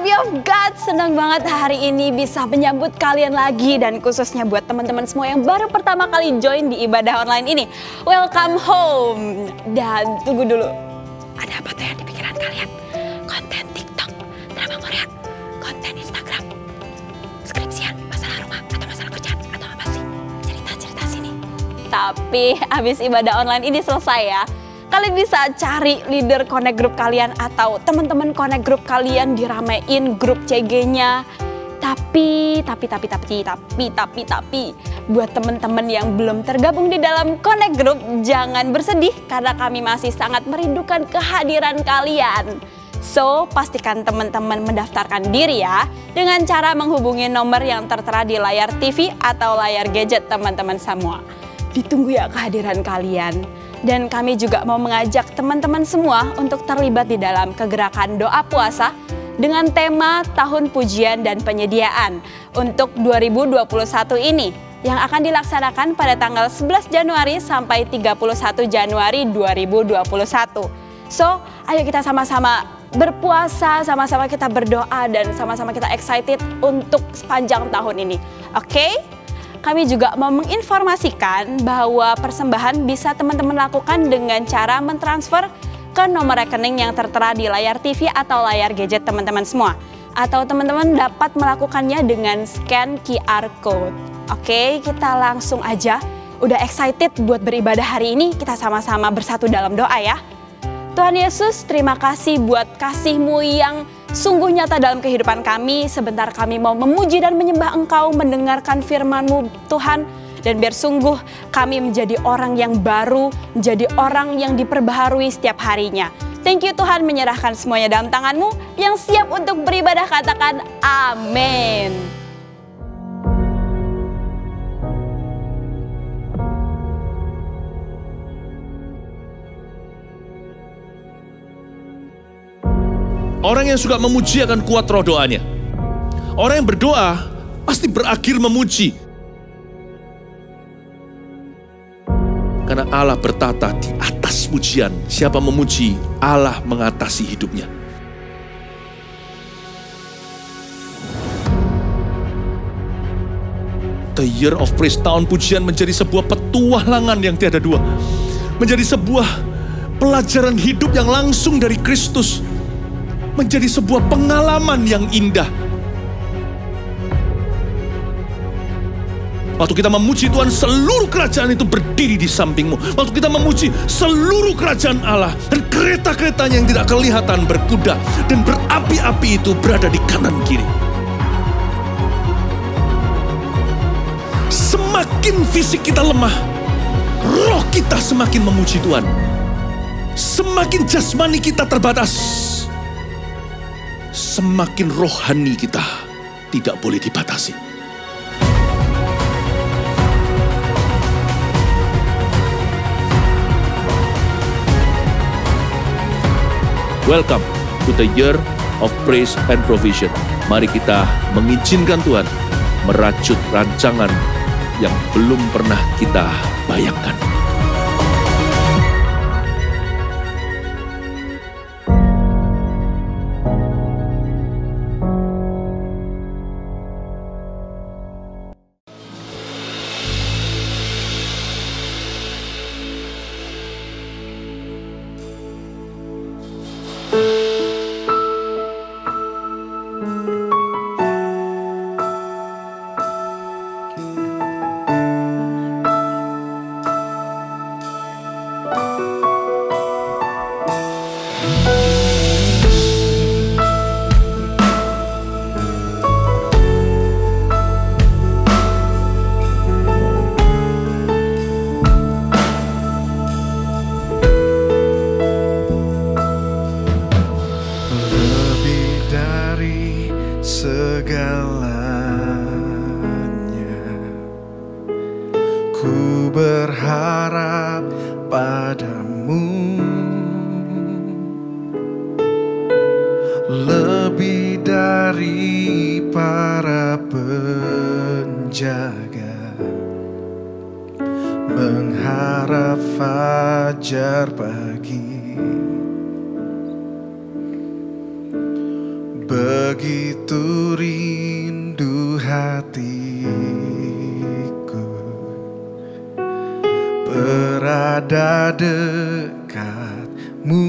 Army of God, senang banget hari ini bisa menyambut kalian lagi. Dan khususnya buat teman-teman semua yang baru pertama kali join di ibadah online ini. Welcome home. Dan tunggu dulu, ada apa tuh yang di pikiran kalian? Konten TikTok, drama Korea, konten Instagram, skripsian, masalah rumah, atau masalah kerjaan, atau apa sih? Cerita-cerita sini. Tapi habis ibadah online ini selesai ya, kalian bisa cari leader connect group kalian atau teman-teman connect group kalian, diramein grup CG-nya. Tapi buat teman-teman yang belum tergabung di dalam connect group, jangan bersedih karena kami masih sangat merindukan kehadiran kalian. So, pastikan teman-teman mendaftarkan diri ya dengan cara menghubungi nomor yang tertera di layar TV atau layar gadget teman-teman semua. Ditunggu ya kehadiran kalian. Dan kami juga mau mengajak teman-teman semua untuk terlibat di dalam kegerakan doa puasa dengan tema Tahun Pujian dan Penyediaan untuk 2021 ini yang akan dilaksanakan pada tanggal 11 Januari sampai 31 Januari 2021. So, ayo kita sama-sama berpuasa, sama-sama kita berdoa, dan sama-sama kita excited untuk sepanjang tahun ini. Oke? Kami juga mau menginformasikan bahwa persembahan bisa teman-teman lakukan dengan cara mentransfer ke nomor rekening yang tertera di layar TV atau layar gadget teman-teman semua. Atau teman-teman dapat melakukannya dengan scan QR Code. Oke, kita langsung aja. Udah excited buat beribadah hari ini, kita sama-sama bersatu dalam doa ya. Tuhan Yesus, terima kasih buat kasih-Mu yang sungguh nyata dalam kehidupan kami. Sebentar kami mau memuji dan menyembah Engkau, mendengarkan firman-Mu Tuhan. Dan biar sungguh kami menjadi orang yang baru, menjadi orang yang diperbaharui setiap harinya. Thank you Tuhan, menyerahkan semuanya dalam tangan-Mu. Yang siap untuk beribadah katakan amin. Orang yang suka memuji akan kuat roh doanya. Orang yang berdoa pasti berakhir memuji. Karena Allah bertata di atas pujian. Siapa memuji, Allah mengatasi hidupnya. The Year of Praise, tahun pujian, menjadi sebuah petualangan yang tiada dua. Menjadi sebuah pelajaran hidup yang langsung dari Kristus. Menjadi sebuah pengalaman yang indah. Waktu kita memuji Tuhan, seluruh kerajaan itu berdiri di sampingmu. Waktu kita memuji, seluruh kerajaan Allah dan kereta-keretanya yang tidak kelihatan berkuda dan berapi-api itu berada di kanan kiri. Semakin fisik kita lemah, roh kita semakin memuji Tuhan. Semakin jasmani kita terbatas, semakin rohani kita tidak boleh dibatasi. Welcome to the Year of Praise and Provision. Mari kita mengizinkan Tuhan merajut rancangan yang belum pernah kita bayangkan. Mengharap fajar pagi, Begitu rindu hatiku berada dekatmu.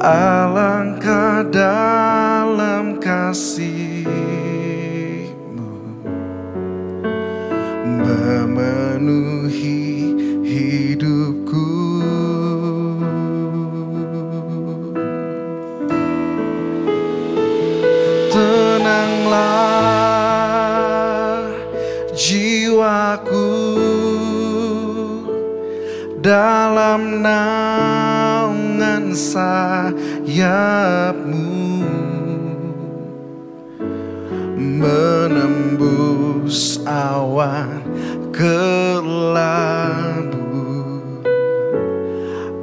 Alangkah dalam kasih-Mu memenuhi hidupku. Tenanglah jiwaku dalam naungan sayap-Mu, menembus awan kelabu,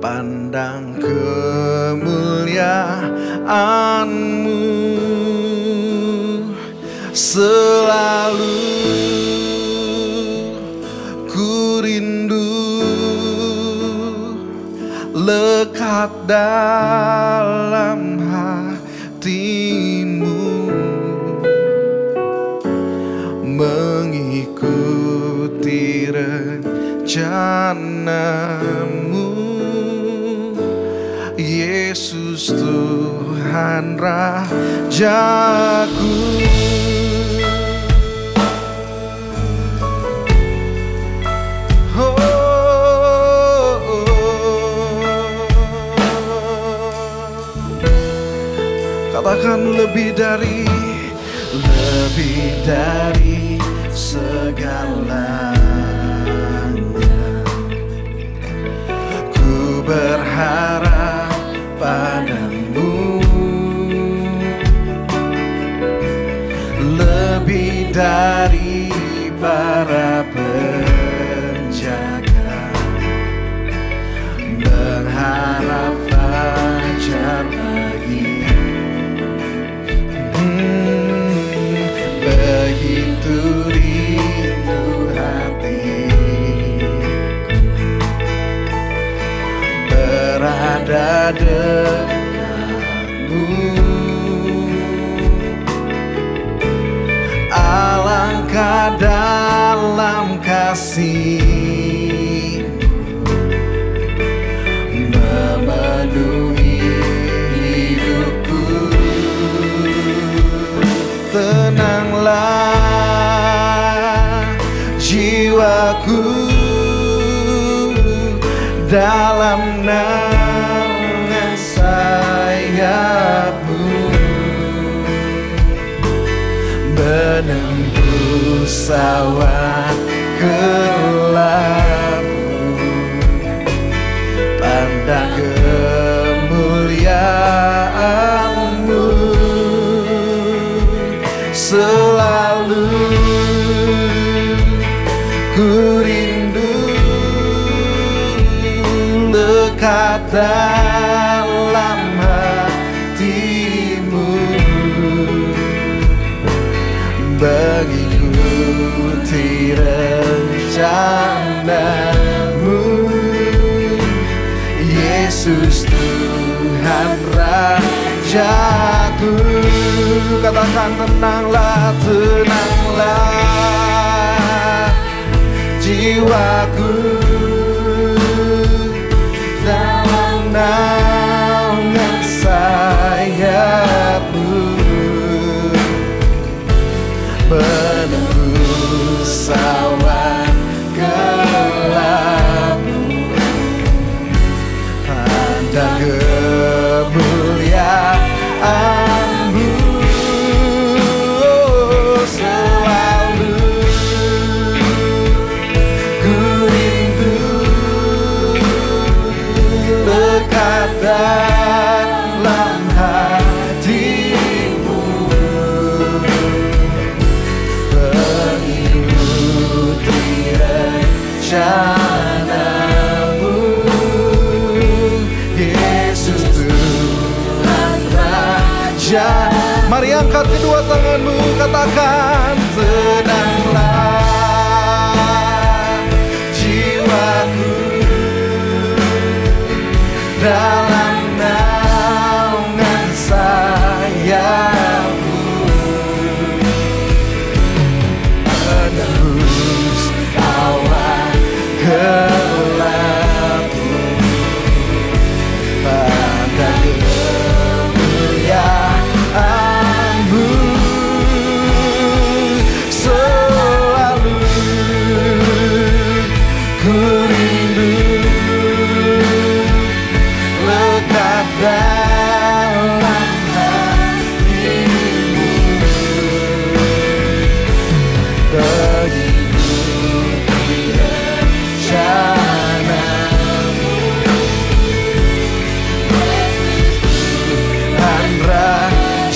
pandang kemuliaan-Mu. Selalu ku rindu lekat dalam hati-Mu, mengikuti rencana-Mu. Yesus Tuhan Rajaku. Katakan lebih dari segalanya, ku berharap padamu. Lebih dari para penjaga, berharap fajar pagi. Begitu rindu hatiku berada dekatmu. Alangkah dalam kasih-Mu memenuhi hidupku. Tenanglah jiwaku dalam naungan sayap-Mu, menembus awan kelabu, pandang kemuliaan-Mu. Selalu ku rindu lekat dalam hati-Mu, mengikuti rencana-Mu. Yesus Tuhan Rajaku. Katakan tenanglah, tenanglah jiwaku dalam naungan sayap-Mu, menembus awan kelabu, pandang kemuliaan-Mu. Selalu ku rindu lekat dalam hati-Mu, mengikuti rencana-Mu. Yesus Tuhan Raja. Mari angkat kedua tanganmu, katakan tenanglah jiwaku dalam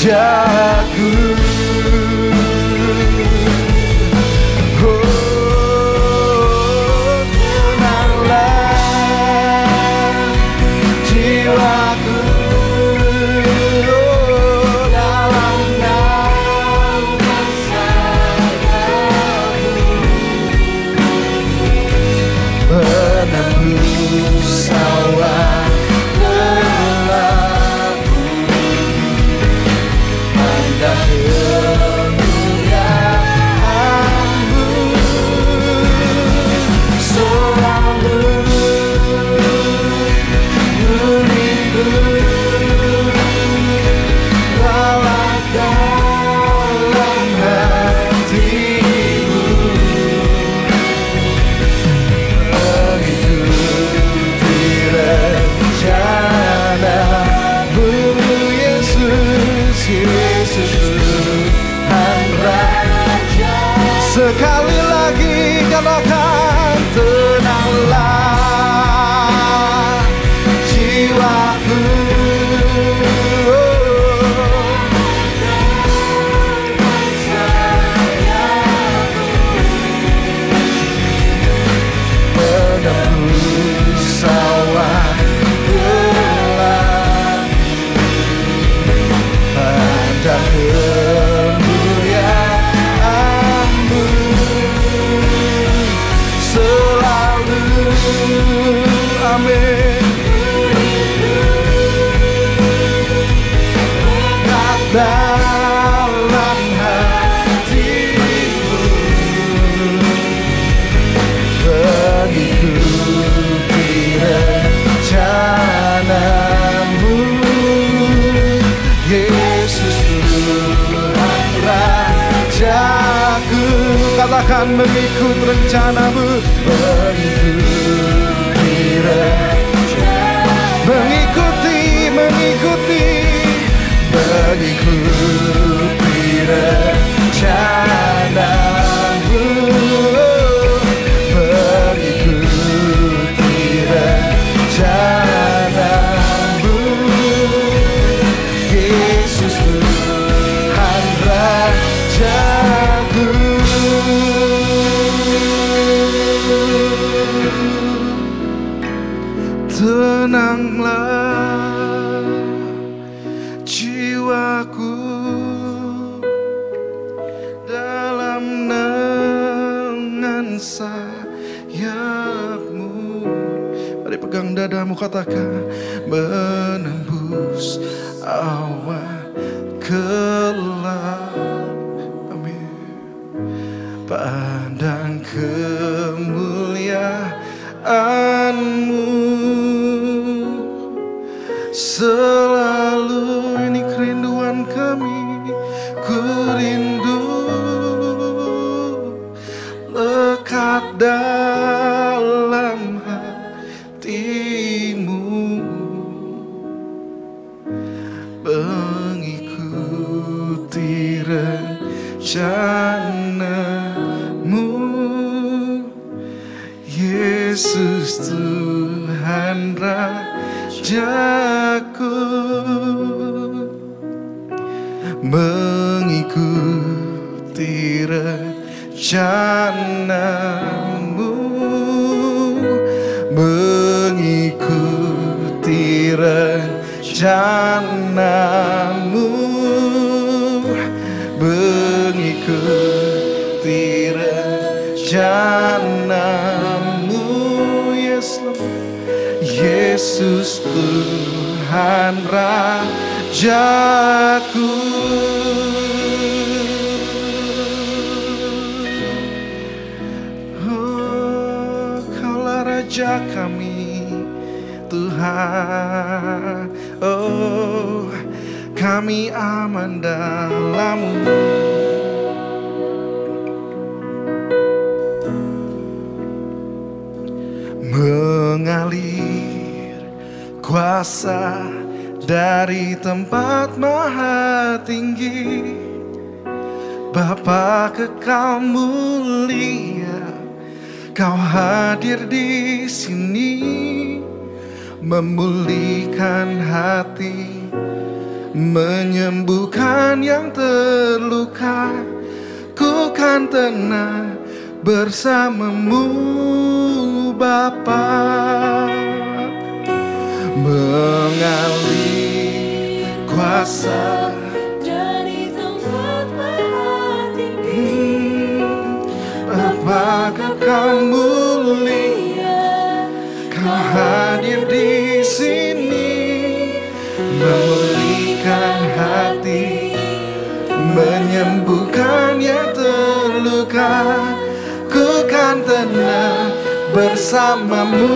rajaku. Sekali lagi katakan tenanglah jiwaku. Menembus sawah gelap, pada amin. Dalam hatimu mengikuti rencanamu, Yesus Tuhan Rajaku. Katakan mengikut rencanamu, mengikuti rencanamu, mengikuti rencanamu, Yesus Tuhan Rajaku. Tenanglah jiwaku dalam naungan sayapmu. Mari pegang dadamu, katakan menembus awan gelap. Amin. Pandang kemuliaan-Mu. Selalu ini kerinduan kami, ku rindu lekat dalam hatimu, mengikuti rencanamu, Yesus Tuhan Rajaku. Mengikuti rencanamu, mengikuti rencanamu, mengikuti rencanamu, Yesus Tuhan Rajaku. Oh, Kaulah Raja kami, Tuhan. Oh, kami aman dalam-Mu. Mengalir kuasa dari tempat maha tinggi, Bapa kekal mulia, Kau hadir di sini, memulihkan hati, menyembuhkan yang terluka. Ku kan tenang bersamamu Bapa, mengalir kuasa dari tempat maha tinggi. Bapa kekal mulia, Kau hadir di sini, memulihkan hati, menyembuhkan yang terluka. Ku kan tenang bersamamu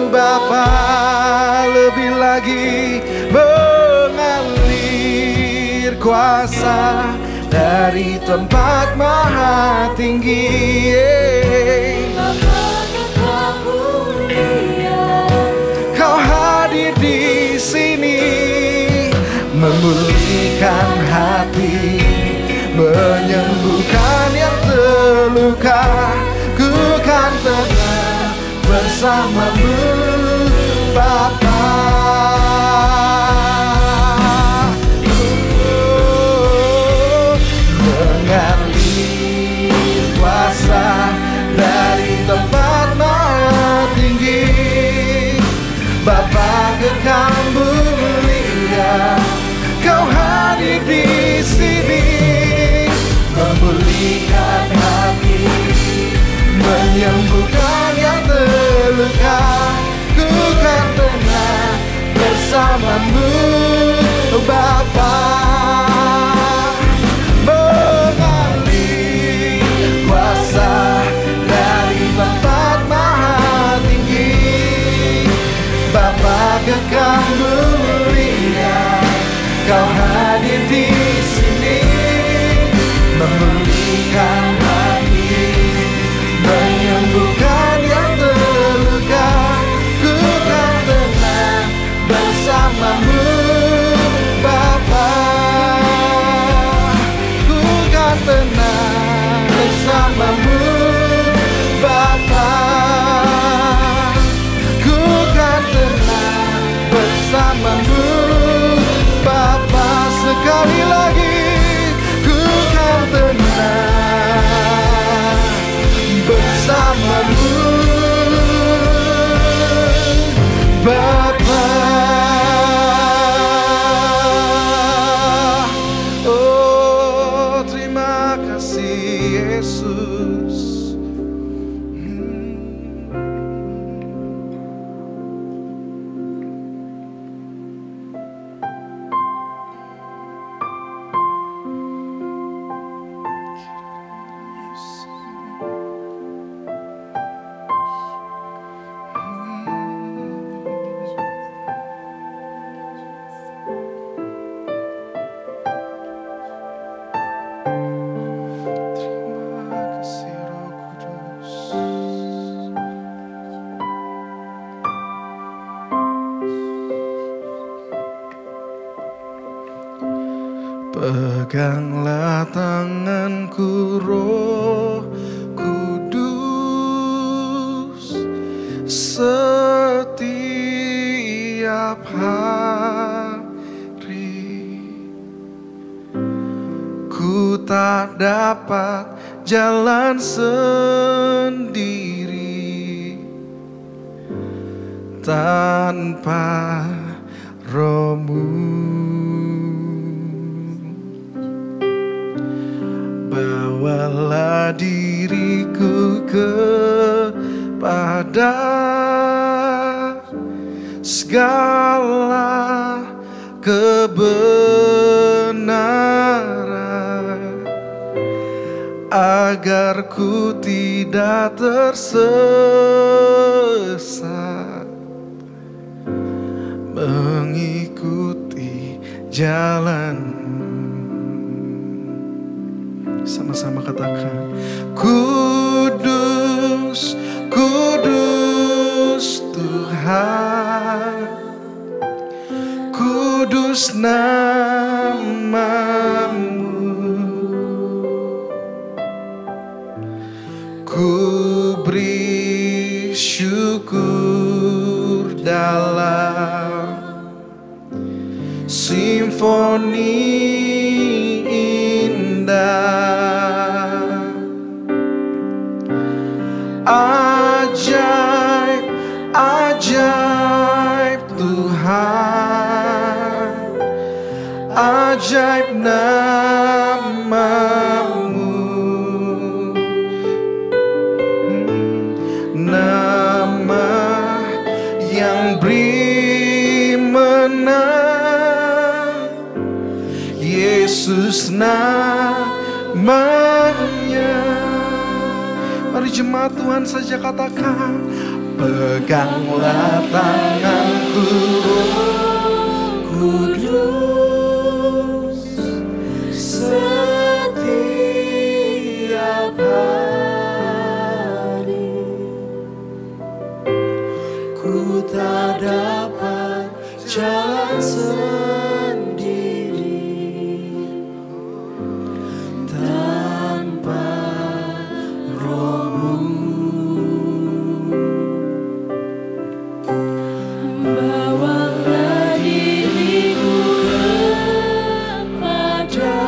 Bapa, lebih lagi mengalir kuasa dari tempat maha tinggi. Bapa kekal mulia, Kau hadir di sini, memulihkan hati, menyembuhkan yang terluka. Ku kan tenang bersamamu Bapa. Mengalir kuasa dari tempat maha tinggi. Bapa kekal mulia, Kau hadir di sini, memulihkan hati, menyembuhkan yang terluka. Ku kan tenang bersamamu Bapa. Mengalir kuasa dari tempat maha tinggi. Bapa kekal mulia, Kau hadir di sini, memulihkan hati, menyembuhkan yang terluka. Ku kan tenang bersamamu Bapa. Ku kan tenang bersamamu Bapa. Ku kan tenang bersamamu Bapa. Sekali lagi, ku kan tenang bersamamu Bapa. Oh, terima kasih Yesus. Terima kasih Roh Kudus. Peganglah tanganku Roh Kudus, setiap hari ku tak dapat jalan sendiri tanpa Roh-Mu. Bawalah diriku kepada segala kebenaran, agar ku tidak tersesat, mengikuti jalan-Mu. Sama-sama katakan, Kudus, Kudus Tuhan, kudus nama-Mu. Ku beri syukur dalam simfoni indah. Ajaib, ajaib Tuhan, ajaib nama-Mu, nama yang beri menang, Yesus namanya. Mari jemaat Tuhan saja katakan, peganglah tanganku, Kudus setiap hari. Ku tak dapat jalan sendiri tanpa Roh-Mu. Bawalah diriku kepada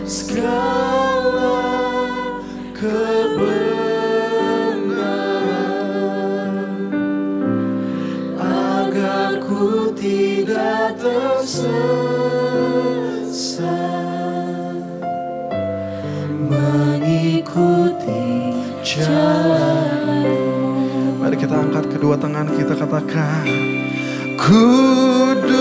segala kebenaran, agar ku tidak tersesat mengikuti jalan-Mu. Mari kita angkat kedua tangan kita, katakan, kudus,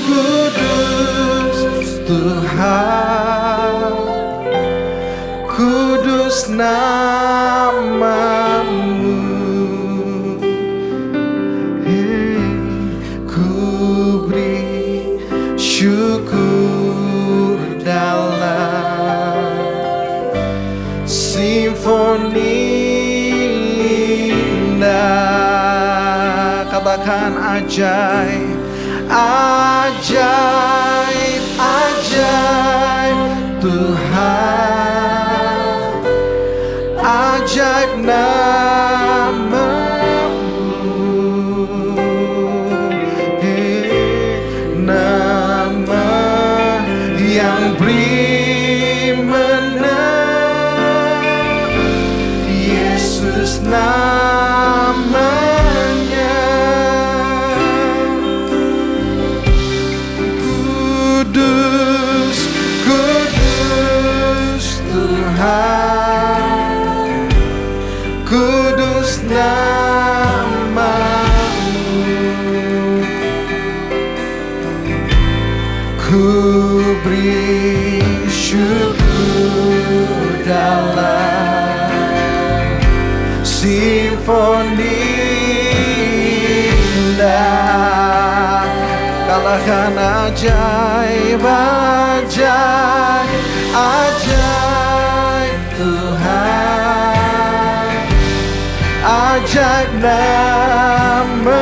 kudus Tuhan, kudus nama-Mu. Ku beri syukur dalam simfoni indah. Katakan ajaib, ajaib, ajaib Tuhan, ajaib nama-Mu, nama yang beri menang, Yesus namanya. Kudus, kudus Tuhan, kudus nama-Mu. Ku beri syukur dalam simfoni indah. Katakan ajaib, ajaib, ajaib Tuhan, ajaib nama-Mu,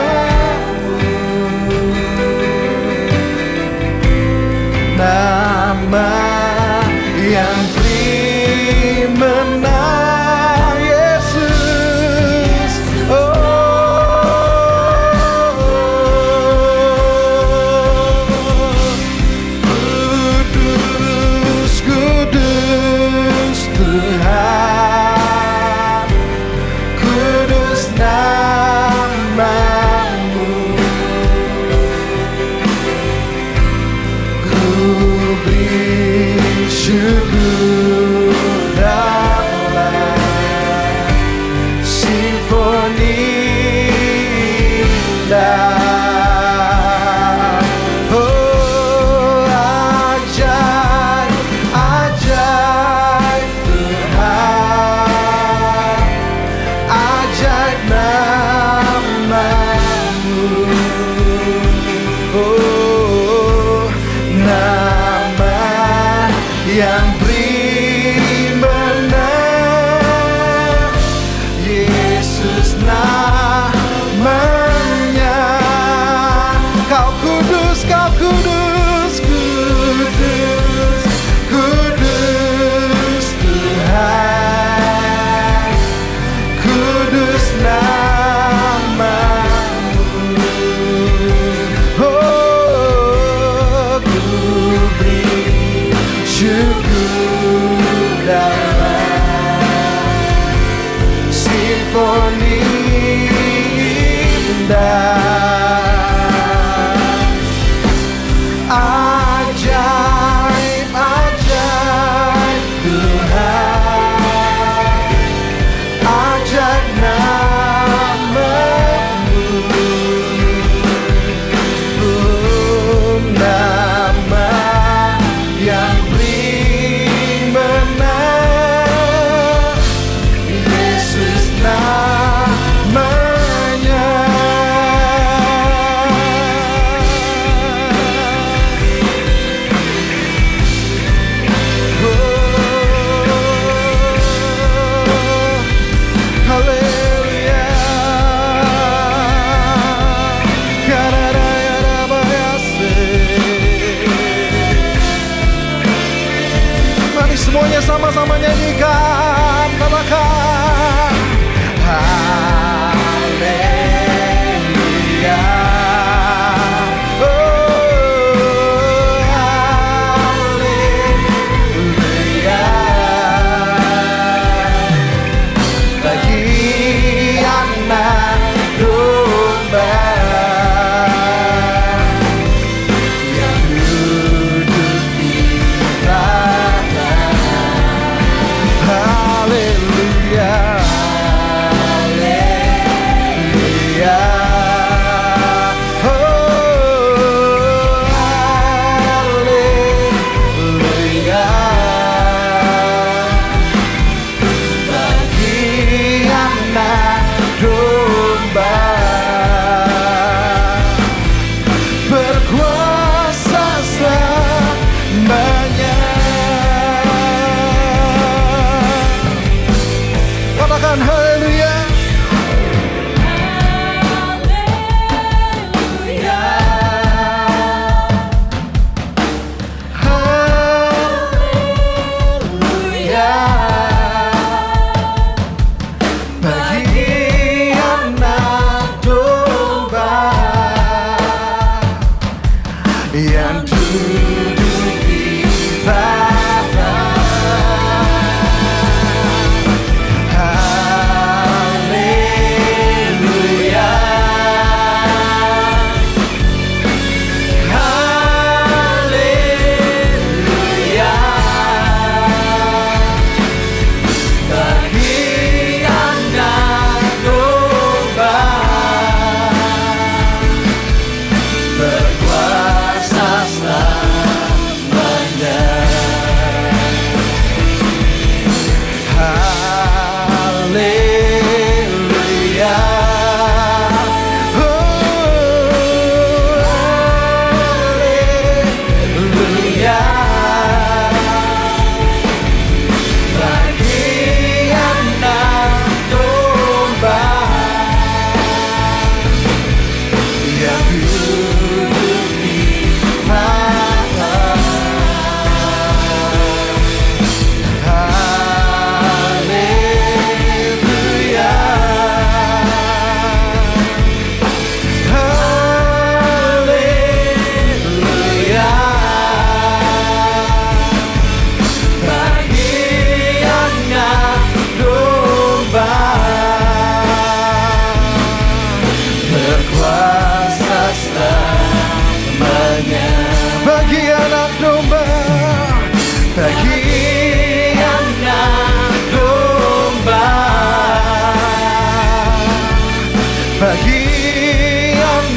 nama yang beri menang, Yesus. Kudus, kudus Tuhan, kudus nama-Mu. Ku beri syukur dalam simfoni indah. Oh, ajaib, ajaib Tuhan, ajaib nama-Mu. Oh, nama yang beri menang, Yesus namanya.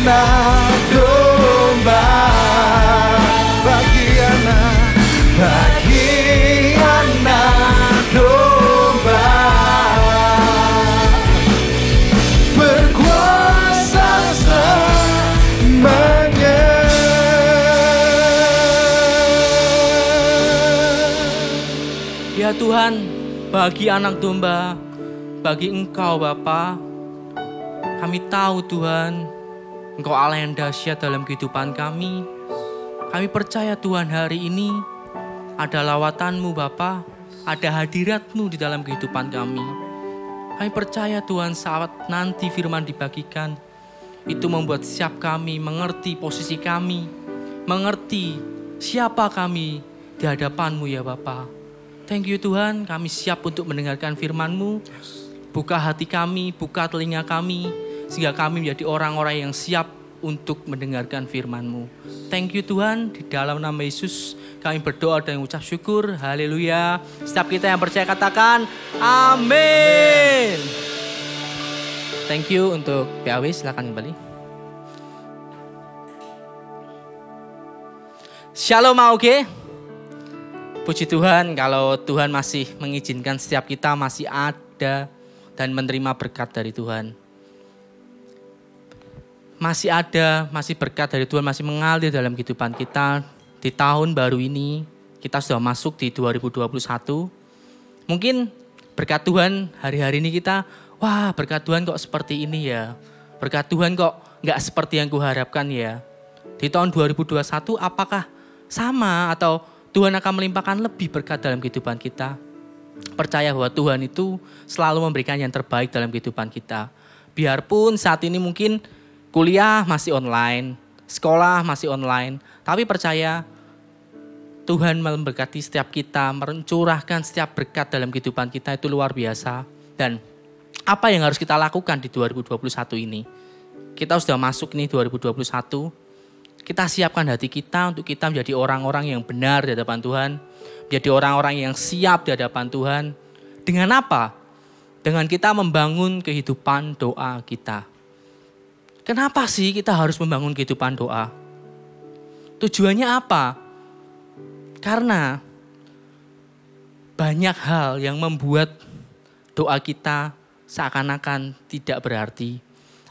anak domba, bagi anak domba, berkuasa selamanya. Ya Tuhan, bagi anak domba, bagi Engkau Bapa, kami tahu Tuhan, Engkau Allah yang dahsyat dalam kehidupan kami. Kami percaya Tuhan hari ini ada lawatan-Mu Bapa, ada hadirat-Mu di dalam kehidupan kami. Kami percaya Tuhan saat nanti firman dibagikan, itu membuat siap kami mengerti posisi kami, mengerti siapa kami di hadapan-Mu ya Bapa. Thank you Tuhan, kami siap untuk mendengarkan firman-Mu. Buka hati kami, buka telinga kami, sehingga kami menjadi orang-orang yang siap untuk mendengarkan firman-Mu. Thank you Tuhan, di dalam nama Yesus kami berdoa dan mengucap syukur. Haleluya. Setiap kita yang percaya katakan amin. Thank you untuk PAW, silakan kembali. Shalom AUG. Puji Tuhan kalau Tuhan masih mengizinkan setiap kita masih ada dan menerima berkat dari Tuhan. Masih ada, masih berkat dari Tuhan, masih mengalir dalam kehidupan kita. Di tahun baru ini, kita sudah masuk di 2021. Mungkin berkat Tuhan hari-hari ini kita, wah berkat Tuhan kok seperti ini ya. Berkat Tuhan kok gak seperti yang kuharapkan ya. Di tahun 2021 apakah sama atau Tuhan akan melimpahkan lebih berkat dalam kehidupan kita? Percaya bahwa Tuhan itu selalu memberikan yang terbaik dalam kehidupan kita. Biarpun saat ini mungkin kuliah masih online, sekolah masih online, tapi percaya Tuhan memberkati setiap kita, mencurahkan setiap berkat dalam kehidupan kita itu luar biasa. Dan apa yang harus kita lakukan di 2021 ini? Kita sudah masuk nih 2021. Kita siapkan hati kita untuk kita menjadi orang-orang yang benar di hadapan Tuhan. Menjadi orang-orang yang siap di hadapan Tuhan. Dengan apa? Dengan kita membangun kehidupan doa kita. Kenapa sih kita harus membangun kehidupan doa? Tujuannya apa? Karena banyak hal yang membuat doa kita seakan-akan tidak berarti.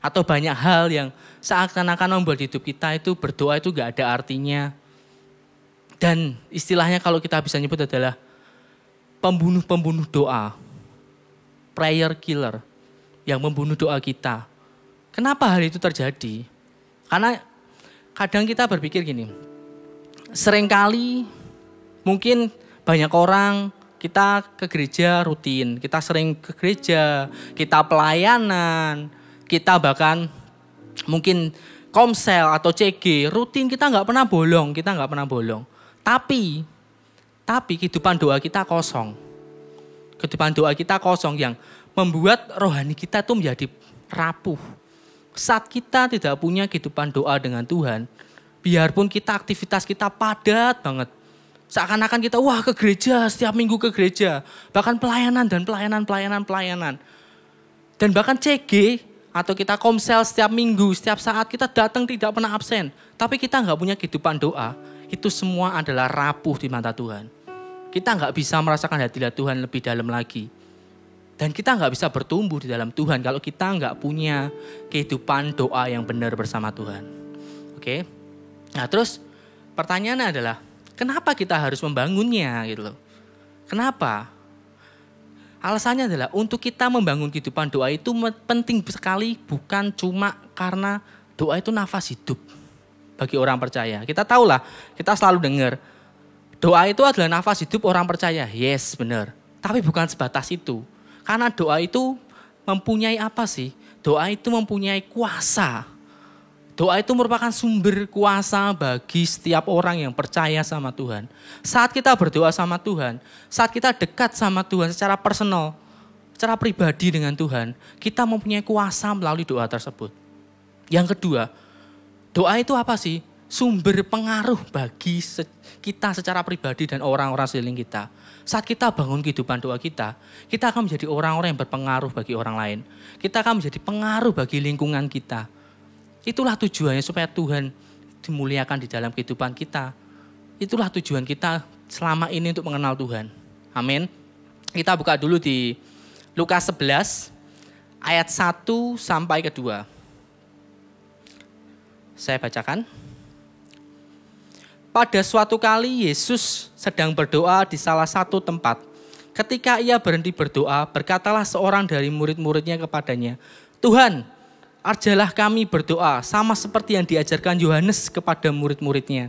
Atau banyak hal yang seakan-akan membuat hidup kita itu berdoa itu gak ada artinya. Dan istilahnya kalau kita bisa nyebut adalah pembunuh-pembunuh doa. Prayer killer yang membunuh doa kita. Kenapa hal itu terjadi? Karena kadang kita berpikir gini, seringkali mungkin banyak orang kita ke gereja rutin, kita sering ke gereja, kita pelayanan, kita bahkan mungkin komsel atau CG, rutin kita nggak pernah bolong, Tapi kehidupan doa kita kosong. Kehidupan doa kita kosong yang membuat rohani kita tuh menjadi rapuh. Saat kita tidak punya kehidupan doa dengan Tuhan, biarpun kita aktivitas kita padat banget. Seakan-akan kita wah ke gereja, setiap minggu ke gereja. Bahkan pelayanan dan pelayanan. Dan bahkan CG atau kita komsel setiap minggu, setiap saat kita datang tidak pernah absen. Tapi kita nggak punya kehidupan doa, itu semua adalah rapuh di mata Tuhan. Kita nggak bisa merasakan hadirat Tuhan lebih dalam lagi. Dan kita nggak bisa bertumbuh di dalam Tuhan kalau kita nggak punya kehidupan doa yang benar bersama Tuhan. Oke? Nah terus pertanyaannya adalah, kenapa kita harus membangunnya gitu loh? Kenapa? Alasannya adalah untuk kita membangun kehidupan doa itu penting sekali, bukan cuma karena doa itu nafas hidup bagi orang percaya. Kita tahulah, kita selalu dengar doa itu adalah nafas hidup orang percaya. Yes, benar. Tapi bukan sebatas itu. Karena doa itu mempunyai apa sih? Doa itu mempunyai kuasa. Doa itu merupakan sumber kuasa bagi setiap orang yang percaya sama Tuhan. Saat kita berdoa sama Tuhan, saat kita dekat sama Tuhan secara personal, secara pribadi dengan Tuhan, kita mempunyai kuasa melalui doa tersebut. Yang kedua, doa itu apa sih? Sumber pengaruh bagi kita secara pribadi dan orang-orang sekeliling kita. Saat kita bangun kehidupan doa kita akan menjadi orang-orang yang berpengaruh bagi orang lain. Kita akan menjadi pengaruh bagi lingkungan kita. Itulah tujuannya supaya Tuhan dimuliakan di dalam kehidupan kita. Itulah tujuan kita selama ini untuk mengenal Tuhan. Amin. Kita buka dulu di Lukas 11 ayat 1 sampai ke 2. Saya bacakan. Pada suatu kali Yesus sedang berdoa di salah satu tempat. Ketika ia berhenti berdoa, berkatalah seorang dari murid-muridnya kepadanya, "Tuhan, ajarlah kami berdoa sama seperti yang diajarkan Yohanes kepada murid-muridnya."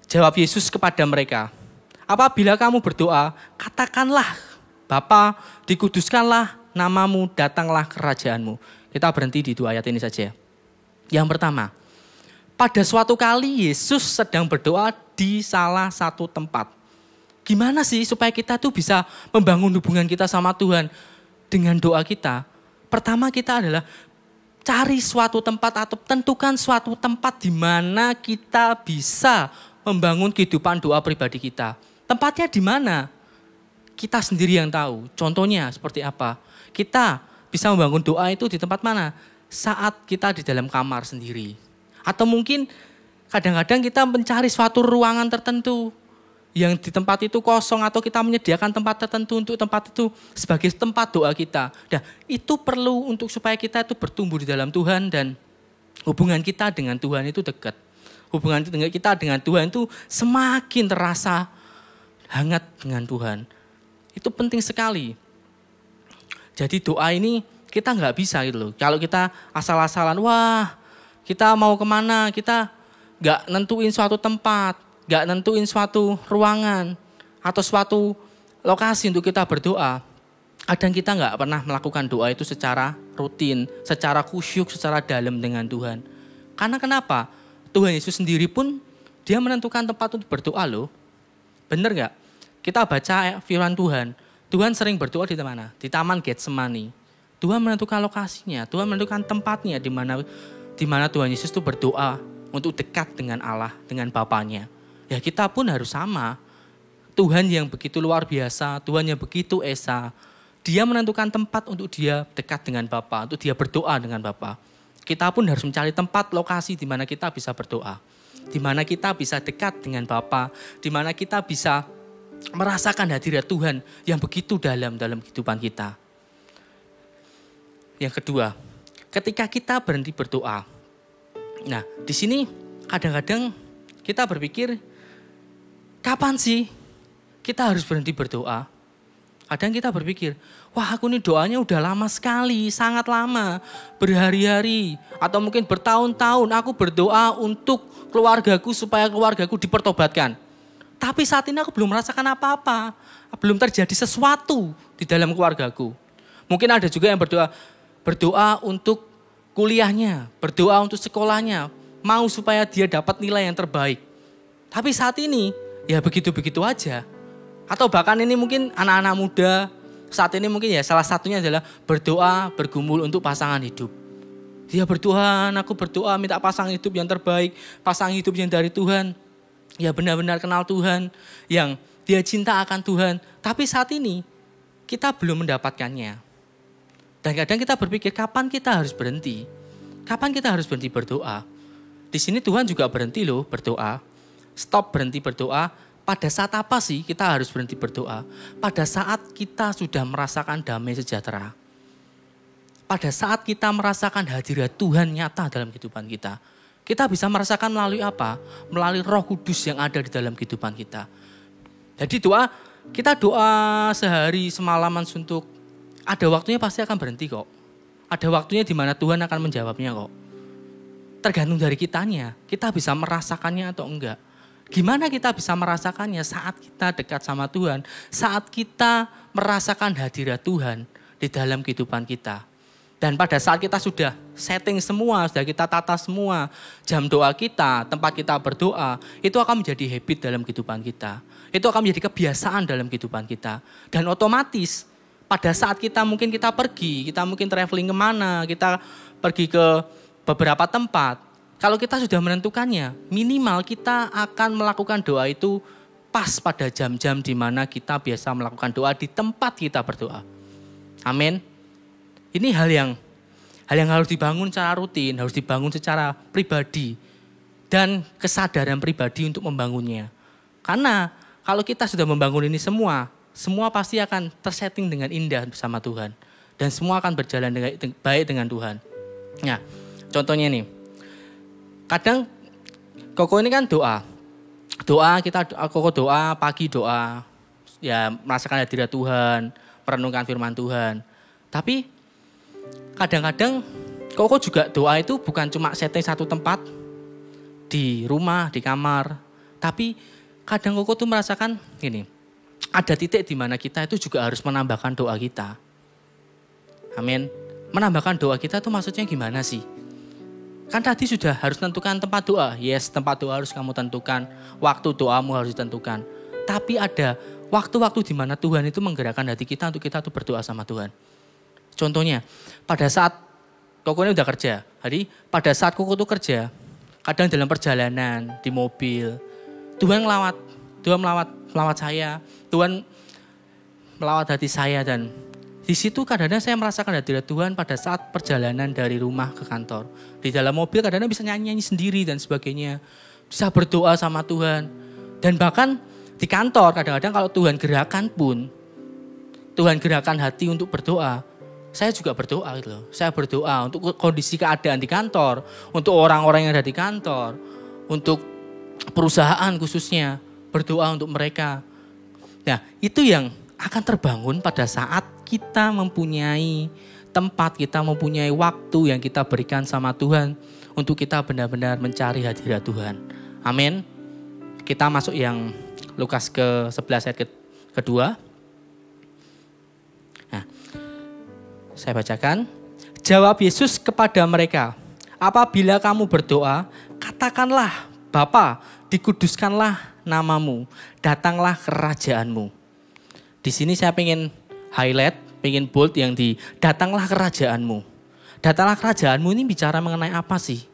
Jawab Yesus kepada mereka, "Apabila kamu berdoa, katakanlah, Bapa, dikuduskanlah namamu, datanglah kerajaanmu." Kita berhenti di 2 ayat ini saja. Yang pertama, pada suatu kali Yesus sedang berdoa di salah satu tempat. Gimana sih supaya kita tuh bisa membangun hubungan kita sama Tuhan dengan doa kita? Pertama kita adalah cari suatu tempat atau tentukan suatu tempat di mana kita bisa membangun kehidupan doa pribadi kita. Tempatnya di mana? Kita sendiri yang tahu. Contohnya seperti apa? Kita bisa membangun doa itu di tempat mana? Saat kita di dalam kamar sendiri. Atau mungkin kadang-kadang kita mencari suatu ruangan tertentu yang di tempat itu kosong atau kita menyediakan tempat tertentu untuk tempat itu sebagai tempat doa kita. Nah, itu perlu untuk supaya kita itu bertumbuh di dalam Tuhan dan hubungan kita dengan Tuhan itu dekat. Hubungan kita dengan Tuhan itu semakin terasa hangat dengan Tuhan. Itu penting sekali. Jadi doa ini kita nggak bisa gitu loh. Kalau kita asal-asalan, wah kita mau kemana, kita nggak nentuin suatu tempat, nggak nentuin suatu ruangan atau suatu lokasi untuk kita berdoa. Kadang kita nggak pernah melakukan doa itu secara rutin, secara khusyuk, secara dalam dengan Tuhan. Karena kenapa? Tuhan Yesus sendiri pun dia menentukan tempat untuk berdoa loh. Bener nggak? Kita baca firman Tuhan. Tuhan sering berdoa di mana? Di Taman Getsemani. Tuhan menentukan lokasinya, Tuhan menentukan tempatnya di mana Tuhan Yesus itu berdoa untuk dekat dengan Allah, dengan Bapanya. Ya kita pun harus sama. Tuhan yang begitu luar biasa, Tuhan yang begitu esa, dia menentukan tempat untuk dia dekat dengan Bapa, untuk dia berdoa dengan Bapa. Kita pun harus mencari tempat, lokasi di mana kita bisa berdoa. Di mana kita bisa dekat dengan Bapa, di mana kita bisa merasakan hadirat Tuhan yang begitu dalam kehidupan kita. Yang kedua, ketika kita berhenti berdoa. Nah, di sini kadang-kadang kita berpikir, kapan sih kita harus berhenti berdoa? Kadang kita berpikir, wah aku ini doanya udah lama sekali, sangat lama, berhari-hari, atau mungkin bertahun-tahun aku berdoa untuk keluargaku supaya keluargaku dipertobatkan. Tapi saat ini aku belum merasakan apa-apa, belum terjadi sesuatu di dalam keluargaku. Mungkin ada juga yang berdoa untuk kuliahnya, berdoa untuk sekolahnya, mau supaya dia dapat nilai yang terbaik. Tapi saat ini, ya begitu-begitu aja. Atau bahkan ini mungkin anak-anak muda, saat ini mungkin ya salah satunya adalah berdoa, bergumul untuk pasangan hidup. Dia berdoa, aku berdoa minta pasangan hidup yang terbaik, pasangan hidup yang dari Tuhan. Ya benar-benar kenal Tuhan, yang dia cinta akan Tuhan. Tapi saat ini, kita belum mendapatkannya. Dan kadang kita berpikir, kapan kita harus berhenti? Kapan kita harus berhenti berdoa? Di sini Tuhan juga berhenti loh berdoa. Stop berhenti berdoa. Pada saat apa sih kita harus berhenti berdoa? Pada saat kita sudah merasakan damai sejahtera. Pada saat kita merasakan hadirat Tuhan nyata dalam kehidupan kita. Kita bisa merasakan melalui apa? Melalui Roh Kudus yang ada di dalam kehidupan kita. Jadi kita doa sehari semalaman suntuk. Ada waktunya pasti akan berhenti kok. Ada waktunya di mana Tuhan akan menjawabnya kok. Tergantung dari kitanya, kita bisa merasakannya atau enggak. Gimana kita bisa merasakannya saat kita dekat sama Tuhan, saat kita merasakan hadirat Tuhan di dalam kehidupan kita. Dan pada saat kita sudah setting semua, sudah kita tata semua jam doa kita, tempat kita berdoa, itu akan menjadi habit dalam kehidupan kita. Itu akan menjadi kebiasaan dalam kehidupan kita. Dan otomatis pada saat kita mungkin traveling kemana, kita pergi ke beberapa tempat. Kalau kita sudah menentukannya, minimal kita akan melakukan doa itu pas pada jam-jam di mana kita biasa melakukan doa di tempat kita berdoa. Amin. Ini hal Hal yang harus dibangun secara rutin, harus dibangun secara pribadi. Dan kesadaran pribadi untuk membangunnya. Karena kalau kita sudah membangun ini semua pasti akan tersetting dengan indah bersama Tuhan. Dan semua akan berjalan dengan baik dengan Tuhan. Nah, contohnya nih. Kadang Koko ini kan doa. Koko doa, pagi doa. Ya, merasakan hadirat Tuhan, merenungkan firman Tuhan. Tapi kadang-kadang Koko juga doa itu bukan cuma setting satu tempat di rumah, di kamar. Tapi kadang Koko tuh merasakan gini, ada titik di mana kita itu juga harus menambahkan doa kita. Amin. Menambahkan doa kita tuh maksudnya gimana sih? Kan tadi sudah harus tentukan tempat doa. Yes, tempat doa harus kamu tentukan. Waktu doamu harus ditentukan. Tapi ada waktu-waktu di mana Tuhan itu menggerakkan hati kita untuk kita tuh berdoa sama Tuhan. Contohnya, pada saat Koko ini udah kerja. Jadi pada saat Koko tuh kerja, kadang dalam perjalanan, di mobil, Tuhan melawat saya. Tuhan melawat hati saya dan di situ kadang-kadang saya merasakan hadirat Tuhan pada saat perjalanan dari rumah ke kantor. Di dalam mobil kadang-kadang bisa nyanyi-nyanyi sendiri dan sebagainya. Bisa berdoa sama Tuhan. Dan bahkan di kantor kadang-kadang kalau Tuhan gerakan pun, Tuhan gerakan hati untuk berdoa. Saya juga berdoa gitu loh. Saya berdoa untuk kondisi keadaan di kantor. Untuk orang-orang yang ada di kantor. Untuk perusahaan khususnya. Berdoa untuk mereka. Nah itu yang akan terbangun pada saat kita mempunyai tempat, kita mempunyai waktu yang kita berikan sama Tuhan untuk kita benar-benar mencari hadirat Tuhan. Amin. Kita masuk yang Lukas ke-11 ayat kedua. Nah, saya bacakan. Jawab Yesus kepada mereka, apabila kamu berdoa, katakanlah, Bapa, dikuduskanlah namamu, datanglah kerajaanmu. Di sini saya pengen highlight, pengen bold yang di datanglah kerajaanmu. Datanglah kerajaanmu ini bicara mengenai apa sih?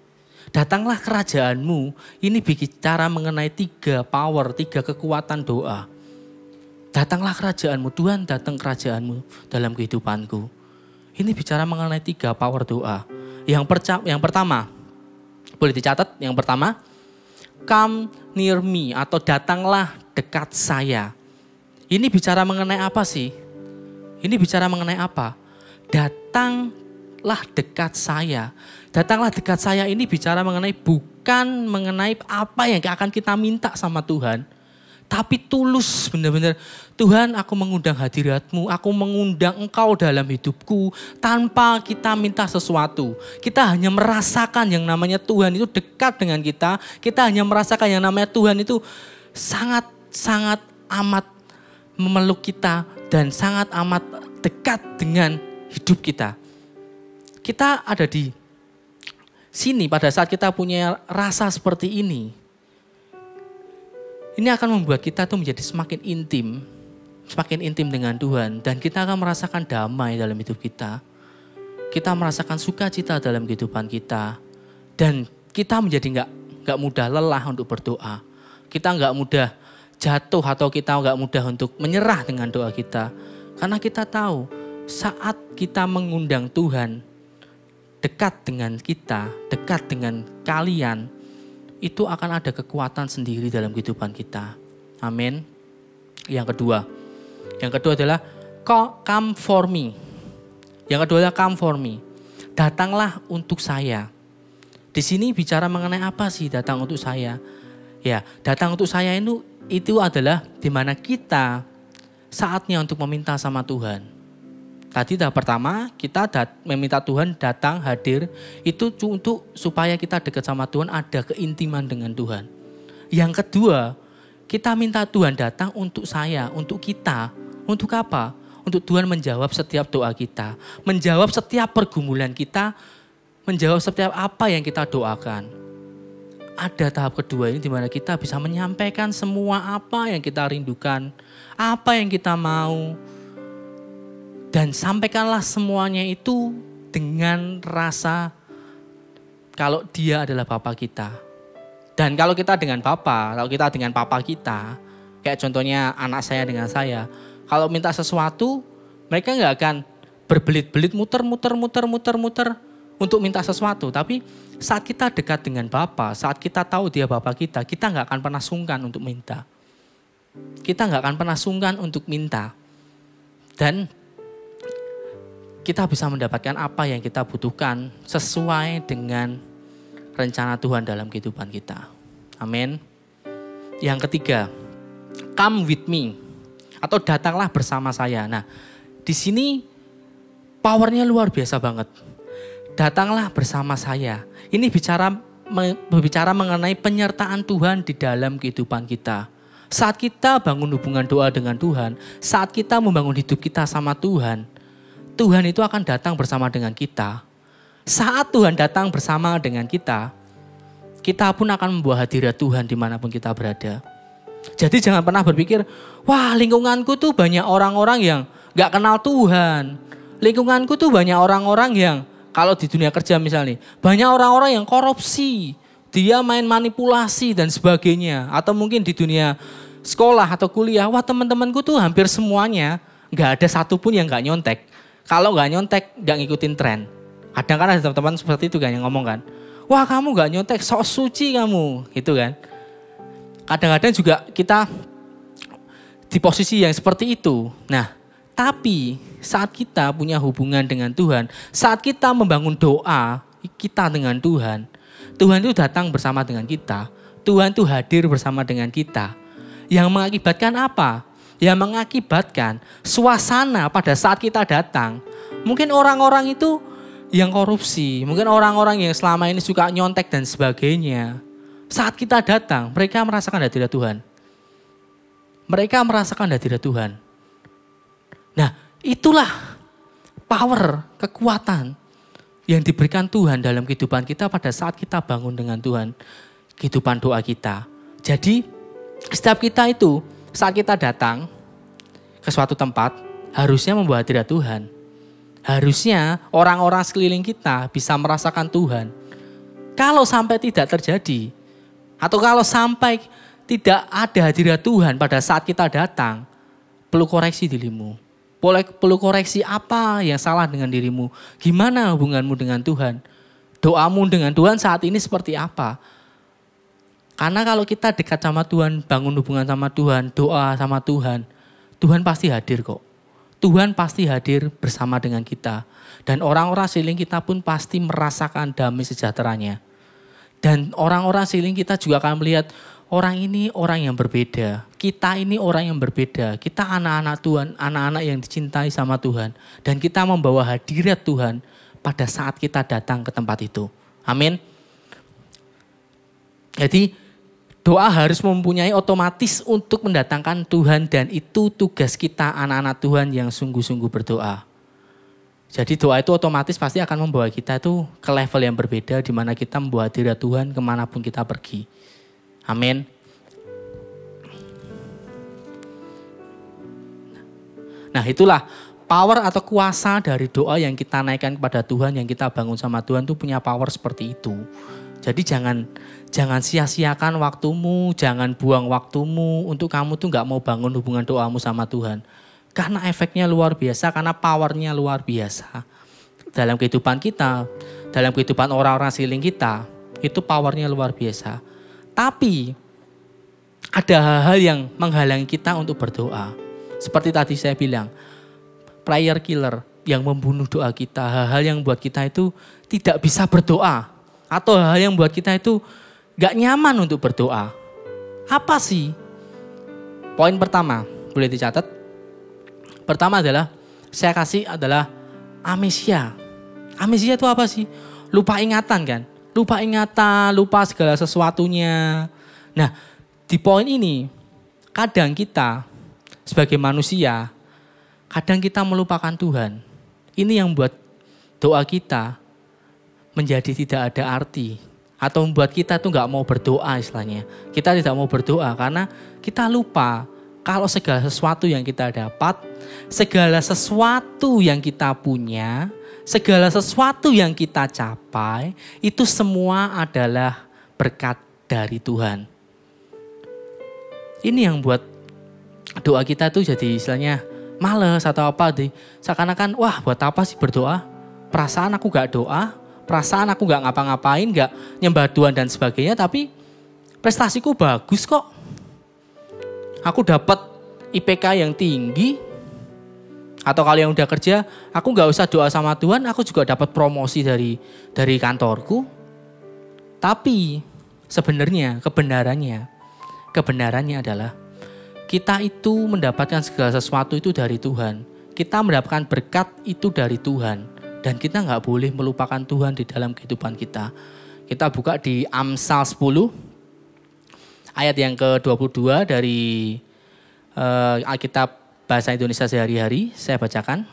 Datanglah kerajaanmu ini bicara mengenai 3 power, 3 kekuatan doa. Datanglah kerajaanmu, Tuhan datang kerajaanmu dalam kehidupanku. Ini bicara mengenai 3 power doa. Yang pertama, boleh dicatat, yang pertama, come near me atau datanglah dekat saya. Ini bicara mengenai apa sih? Ini bicara mengenai apa? Datanglah dekat saya. Datanglah dekat saya ini bicara mengenai bukan mengenai apa yang akan kita minta sama Tuhan. Tapi tulus benar-benar. Tuhan, aku mengundang hadirat-Mu. Aku mengundang Engkau dalam hidupku. Tanpa kita minta sesuatu. Kita hanya merasakan yang namanya Tuhan itu dekat dengan kita. Kita hanya merasakan yang namanya Tuhan itu sangat amat memeluk kita dan sangat amat dekat dengan hidup kita. Kita ada di sini pada saat kita punya rasa seperti ini. Ini akan membuat kita tuh menjadi semakin intim dengan Tuhan dan kita akan merasakan damai dalam hidup kita. Kita merasakan sukacita dalam kehidupan kita dan kita menjadi nggak mudah lelah untuk berdoa. Kita nggak mudah jatuh atau kita nggak mudah untuk menyerah dengan doa kita. Karena kita tahu saat kita mengundang Tuhan dekat dengan kita, dekat dengan kalian, itu akan ada kekuatan sendiri dalam kehidupan kita. Amin. Yang kedua adalah come for me. Yang kedua adalah come for me. Datanglah untuk saya. Di sini bicara mengenai apa sih datang untuk saya? Ya, datang untuk saya itu adalah di mana kita saatnya untuk meminta sama Tuhan. Tadi tahap pertama kita meminta Tuhan datang hadir itu untuk supaya kita dekat sama Tuhan, ada keintiman dengan Tuhan. Yang kedua, kita minta Tuhan datang untuk saya, untuk kita. Untuk apa? Untuk Tuhan menjawab setiap doa kita, menjawab setiap pergumulan kita, menjawab setiap apa yang kita doakan. Ada tahap kedua ini di mana kita bisa menyampaikan semua apa yang kita rindukan, apa yang kita mau. Dan sampaikanlah semuanya itu dengan rasa kalau dia adalah Bapa kita. Dan kalau kita dengan Bapa kita, kayak contohnya anak saya dengan saya, kalau minta sesuatu, mereka nggak akan berbelit-belit muter untuk minta sesuatu. Tapi saat kita dekat dengan Bapa, saat kita tahu Dia Bapa kita nggak akan pernah sungkan untuk minta. Kita nggak akan pernah sungkan untuk minta. Dan kita bisa mendapatkan apa yang kita butuhkan sesuai dengan rencana Tuhan dalam kehidupan kita. Amin. Yang ketiga, come with me atau datanglah bersama saya. Nah, di sini powernya luar biasa banget. Datanglah bersama saya. Ini berbicara mengenai penyertaan Tuhan di dalam kehidupan kita. Saat kita bangun hubungan doa dengan Tuhan, saat kita membangun hidup kita sama Tuhan, Tuhan itu akan datang bersama dengan kita. Saat Tuhan datang bersama dengan kita pun akan membawa hadirat Tuhan dimanapun kita berada. Jadi jangan pernah berpikir, wah lingkunganku tuh banyak orang-orang yang gak kenal Tuhan. Lingkunganku tuh banyak orang-orang yang, kalau di dunia kerja misalnya, banyak orang-orang yang korupsi. Dia main manipulasi dan sebagainya. Atau mungkin di dunia sekolah atau kuliah, wah teman-temanku tuh hampir semuanya gak ada satupun yang gak nyontek. Kalau gak nyontek, gak ngikutin tren. Kadang kan ada teman-teman seperti itu kan yang ngomong kan. Wah kamu gak nyontek, sok suci kamu. Gitu kan. Kadang-kadang juga kita di posisi yang seperti itu. Nah, tapi saat kita punya hubungan dengan Tuhan, saat kita membangun doa kita dengan Tuhan, Tuhan itu datang bersama dengan kita. Tuhan itu hadir bersama dengan kita. Yang mengakibatkan apa? Yang mengakibatkan suasana pada saat kita datang. Mungkin orang-orang itu yang korupsi, mungkin orang-orang yang selama ini suka nyontek dan sebagainya. Saat kita datang, mereka merasakan hadirat Tuhan. Mereka merasakan hadirat Tuhan. Nah, itulah power, kekuatan yang diberikan Tuhan dalam kehidupan kita pada saat kita bangun dengan Tuhan. Kehidupan doa kita. Jadi, setiap kita itu, saat kita datang ke suatu tempat, harusnya membawa hadirat Tuhan. Harusnya orang-orang sekeliling kita bisa merasakan Tuhan. Kalau sampai tidak terjadi, atau kalau sampai tidak ada hadirat Tuhan pada saat kita datang, perlu koreksi dirimu. Perlu koreksi apa yang salah dengan dirimu. Gimana hubunganmu dengan Tuhan? Doamu dengan Tuhan saat ini seperti apa? Karena kalau kita dekat sama Tuhan, bangun hubungan sama Tuhan, doa sama Tuhan, Tuhan pasti hadir kok. Tuhan pasti hadir bersama dengan kita. Dan orang-orang sekeliling kita pun pasti merasakan damai sejahteranya. Dan orang-orang sekeliling kita juga akan melihat orang ini orang yang berbeda. Kita ini orang yang berbeda. Kita anak-anak Tuhan, anak-anak yang dicintai sama Tuhan. Dan kita membawa hadirat Tuhan pada saat kita datang ke tempat itu. Amin. Jadi doa harus mempunyai otomatis untuk mendatangkan Tuhan. Dan itu tugas kita anak-anak Tuhan yang sungguh-sungguh berdoa. Jadi doa itu otomatis pasti akan membawa kita itu ke level yang berbeda. Di mana kita membawa hadirat Tuhan kemanapun kita pergi. Amin. Nah itulah power atau kuasa dari doa yang kita naikkan kepada Tuhan, yang kita bangun sama Tuhan itu punya power seperti itu. Jadi jangan sia-siakan waktumu, jangan buang waktumu untuk kamu tuh gak mau bangun hubungan doamu sama Tuhan. Karena efeknya luar biasa, karena powernya luar biasa. Dalam kehidupan kita, dalam kehidupan orang-orang sekeliling kita, itu powernya luar biasa. Tapi ada hal-hal yang menghalangi kita untuk berdoa. Seperti tadi saya bilang, prayer killer yang membunuh doa kita. Hal-hal yang buat kita itu tidak bisa berdoa. Atau hal-hal yang buat kita itu gak nyaman untuk berdoa. Apa sih? Poin pertama, boleh dicatat. Pertama adalah, saya kasih adalah amnesia. Amnesia itu apa sih? Lupa ingatan kan? Lupa ingatan, lupa segala sesuatunya. Nah, di poin ini, kadang kita sebagai manusia, kadang kita melupakan Tuhan. Ini yang membuat doa kita menjadi tidak ada arti. Atau membuat kita tuh gak mau berdoa istilahnya. Kita tidak mau berdoa karena kita lupa kalau segala sesuatu yang kita dapat, segala sesuatu yang kita punya, segala sesuatu yang kita capai, itu semua adalah berkat dari Tuhan. Ini yang buat doa kita tuh jadi istilahnya males atau apa deh. Seakan-akan wah buat apa sih berdoa? Perasaan aku gak doa, perasaan aku nggak ngapa-ngapain, nggak nyembah Tuhan dan sebagainya, tapi prestasiku bagus kok. Aku dapat IPK yang tinggi. Atau kalau yang udah kerja, aku nggak usah doa sama Tuhan, aku juga dapat promosi dari kantorku. Tapi sebenarnya kebenarannya adalah kita itu mendapatkan segala sesuatu itu dari Tuhan. Kita mendapatkan berkat itu dari Tuhan. Dan kita nggak boleh melupakan Tuhan di dalam kehidupan kita. Kita buka di Amsal 10, ayat yang ke-22 dari Alkitab Bahasa Indonesia sehari-hari, saya bacakan.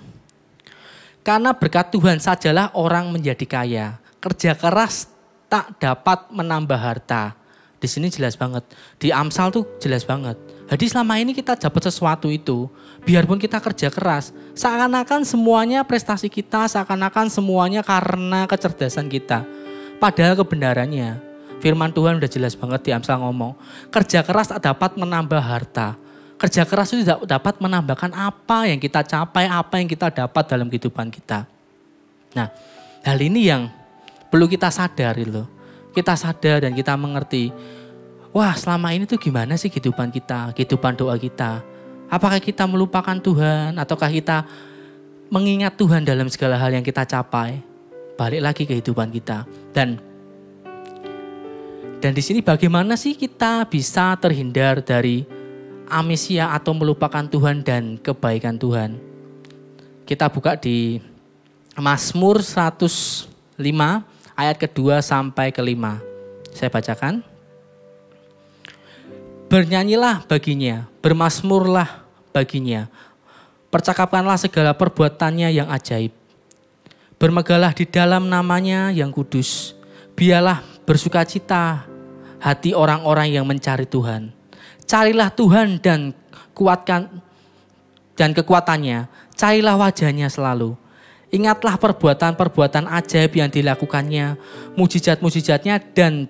Karena berkat Tuhan sajalah orang menjadi kaya. Kerja keras tak dapat menambah harta. Di sini jelas banget. Di Amsal tuh jelas banget. Jadi selama ini kita dapat sesuatu itu, biarpun kita kerja keras, seakan-akan semuanya prestasi kita, seakan-akan semuanya karena kecerdasan kita. Padahal kebenarannya, firman Tuhan udah jelas banget di Amsal ngomong, kerja keras tak dapat menambah harta. Kerja keras itu tidak dapat menambahkan apa yang kita capai, apa yang kita dapat dalam kehidupan kita. Nah, hal ini yang perlu kita sadari loh. Kita sadar dan kita mengerti, wah selama ini tuh gimana sih kehidupan kita, kehidupan doa kita. Apakah kita melupakan Tuhan ataukah kita mengingat Tuhan dalam segala hal yang kita capai. Balik lagi kehidupan kita. Dan di sini bagaimana sih kita bisa terhindar dari amnesia atau melupakan Tuhan dan kebaikan Tuhan. Kita buka di Mazmur 105 ayat kedua sampai kelima. Saya bacakan. Bernyanyilah baginya, bermazmurlah baginya. Percakapkanlah segala perbuatannya yang ajaib. Bermegalah di dalam namanya yang kudus. Biarlah bersukacita hati orang-orang yang mencari Tuhan. Carilah Tuhan dan kekuatannya. Carilah wajahnya selalu. Ingatlah perbuatan-perbuatan ajaib yang dilakukannya, mujizat-mujizatnya dan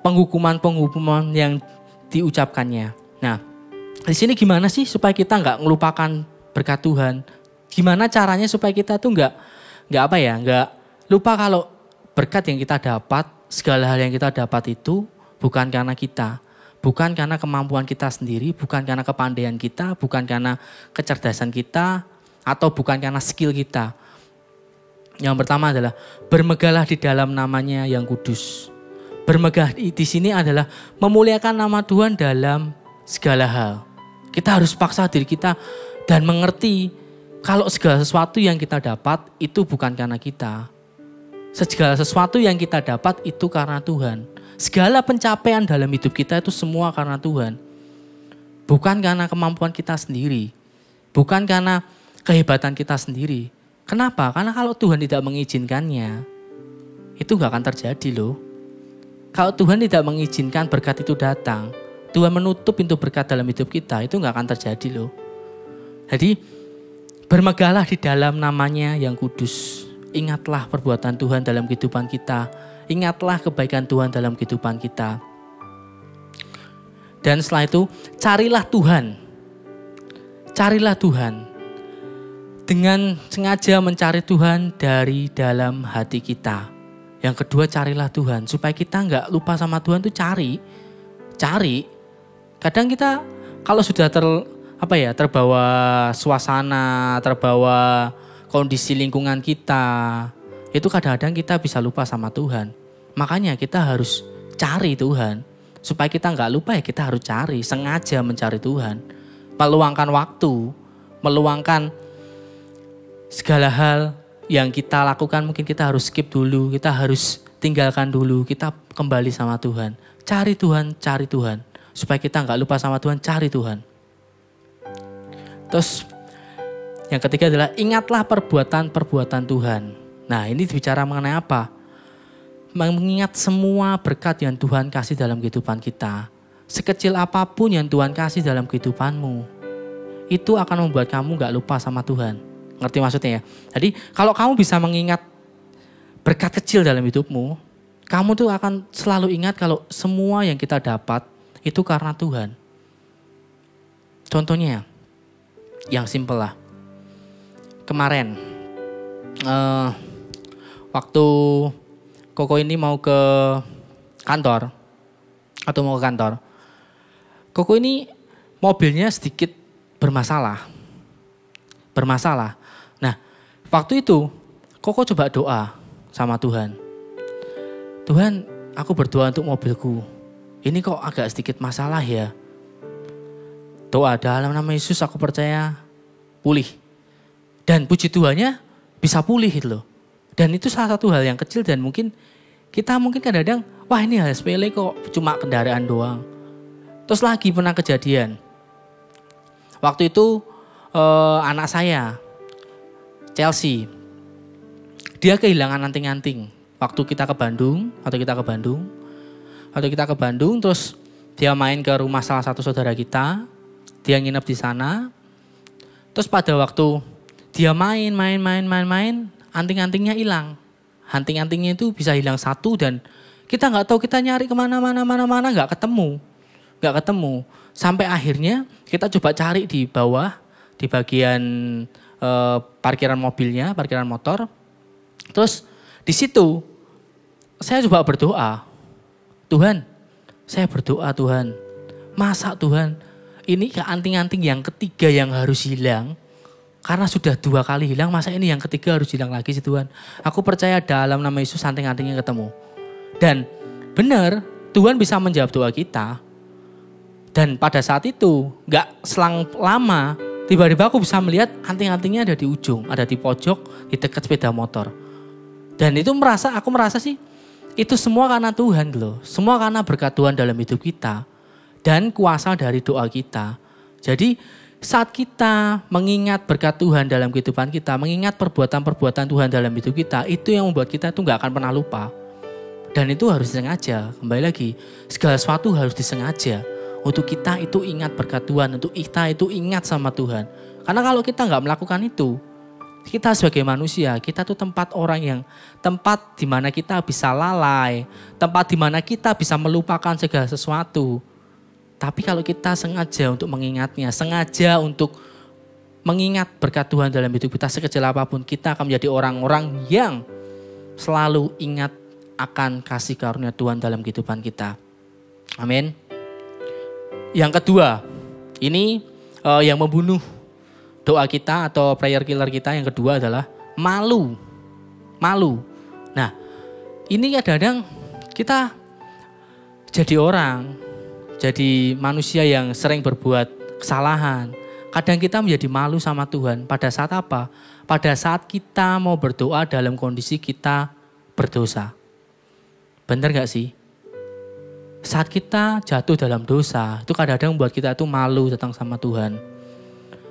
penghukuman-penghukuman yang diucapkannya. Nah, di sini gimana sih supaya kita nggak melupakan berkat Tuhan? Gimana caranya supaya kita tuh nggak lupa kalau berkat yang kita dapat, segala hal yang kita dapat itu bukan karena kita. Bukan karena kemampuan kita sendiri, bukan karena kepandaian kita, bukan karena kecerdasan kita, atau bukan karena skill kita. Yang pertama adalah bermegahlah di dalam namanya yang kudus. Bermegah di sini adalah memuliakan nama Tuhan dalam segala hal. Kita harus paksa diri kita dan mengerti kalau segala sesuatu yang kita dapat itu bukan karena kita. Segala sesuatu yang kita dapat itu karena Tuhan. Segala pencapaian dalam hidup kita itu semua karena Tuhan. Bukan karena kemampuan kita sendiri. Bukan karena kehebatan kita sendiri. Kenapa? Karena kalau Tuhan tidak mengizinkannya, itu gak akan terjadi loh. Kalau Tuhan tidak mengizinkan berkat itu datang, Tuhan menutup pintu berkat dalam hidup kita, itu gak akan terjadi loh. Jadi, bermegahlah di dalam namanya yang kudus. Ingatlah perbuatan Tuhan dalam kehidupan kita. Ingatlah kebaikan Tuhan dalam kehidupan kita. Dan setelah itu, carilah Tuhan. Carilah Tuhan. Dengan sengaja mencari Tuhan dari dalam hati kita. Yang kedua, carilah Tuhan. Supaya kita nggak lupa sama Tuhan tuh cari. Kadang kita kalau sudah terbawa suasana, terbawa kondisi lingkungan kita, itu kadang-kadang kita bisa lupa sama Tuhan. Makanya kita harus cari Tuhan. Supaya kita nggak lupa ya kita harus cari. Sengaja mencari Tuhan. Meluangkan waktu. Meluangkan segala hal yang kita lakukan mungkin kita harus skip dulu. Kita harus tinggalkan dulu. Kita kembali sama Tuhan. Cari Tuhan. Supaya kita nggak lupa sama Tuhan, cari Tuhan. Terus yang ketiga adalah ingatlah perbuatan-perbuatan Tuhan. Nah, ini bicara mengenai apa? Mengingat semua berkat yang Tuhan kasih dalam kehidupan kita. Sekecil apapun yang Tuhan kasih dalam kehidupanmu, itu akan membuat kamu gak lupa sama Tuhan. Ngerti maksudnya ya? Jadi kalau kamu bisa mengingat berkat kecil dalam hidupmu, kamu tuh akan selalu ingat kalau semua yang kita dapat itu karena Tuhan. Contohnya, yang simpel lah. Kemarin, waktu Koko ini mau ke kantor, atau mau ke kantor, Koko ini mobilnya sedikit bermasalah. Nah, waktu itu Koko coba doa sama Tuhan. Tuhan, aku berdoa untuk mobilku. Ini kok agak sedikit masalah ya. Doa dalam nama Yesus aku percaya pulih. Dan puji Tuhannya bisa pulih gitu loh. Dan itu salah satu hal yang kecil dan mungkin kita kadang-kadang, wah ini hal sepele kok, cuma kendaraan doang. Terus lagi pernah kejadian. Waktu itu anak saya, Chelsea, dia kehilangan anting-anting. Waktu kita ke Bandung, terus dia main ke rumah salah satu saudara kita, dia nginep di sana. Terus pada waktu dia main, anting-antingnya hilang. Anting-antingnya itu bisa hilang satu dan kita nggak tahu, kita nyari kemana-mana nggak ketemu. Sampai akhirnya kita coba cari di bawah, di bagian parkiran mobilnya, parkiran motor. Terus di situ saya coba berdoa, Tuhan, masa Tuhan ini anting-anting yang ketiga yang harus hilang. Karena sudah 2 kali hilang, masa ini yang ketiga harus hilang lagi sih Tuhan. Aku percaya dalam nama Yesus anting-antingnya ketemu. Dan benar, Tuhan bisa menjawab doa kita. Dan pada saat itu, gak selang lama, tiba-tiba aku bisa melihat anting-antingnya ada di ujung, ada di pojok, di dekat sepeda motor. Dan itu aku merasa sih, itu semua karena Tuhan loh. Semua karena berkat Tuhan dalam hidup kita. Dan kuasa dari doa kita. Jadi saat kita mengingat berkat Tuhan dalam kehidupan kita, mengingat perbuatan-perbuatan Tuhan dalam hidup kita, itu yang membuat kita itu gak akan pernah lupa. Dan itu harus disengaja, kembali lagi, segala sesuatu harus disengaja. Untuk kita itu ingat berkat Tuhan, untuk kita itu ingat sama Tuhan. Karena kalau kita gak melakukan itu, kita sebagai manusia, kita tuh tempat di mana kita bisa lalai, tempat di mana kita bisa melupakan segala sesuatu. Tapi kalau kita sengaja untuk mengingatnya, sengaja untuk mengingat berkat Tuhan dalam hidup kita sekecil apapun, kita akan menjadi orang-orang yang selalu ingat akan kasih karunia Tuhan dalam kehidupan kita. Amin. Yang kedua, ini yang membunuh doa kita atau prayer killer kita, yang kedua adalah malu. Nah, ini kadang-kadang kita jadi manusia yang sering berbuat kesalahan. Kadang kita menjadi malu sama Tuhan. Pada saat apa? Pada saat kita mau berdoa dalam kondisi kita berdosa. Benar gak sih? Saat kita jatuh dalam dosa, itu kadang-kadang membuat kita itu malu datang sama Tuhan.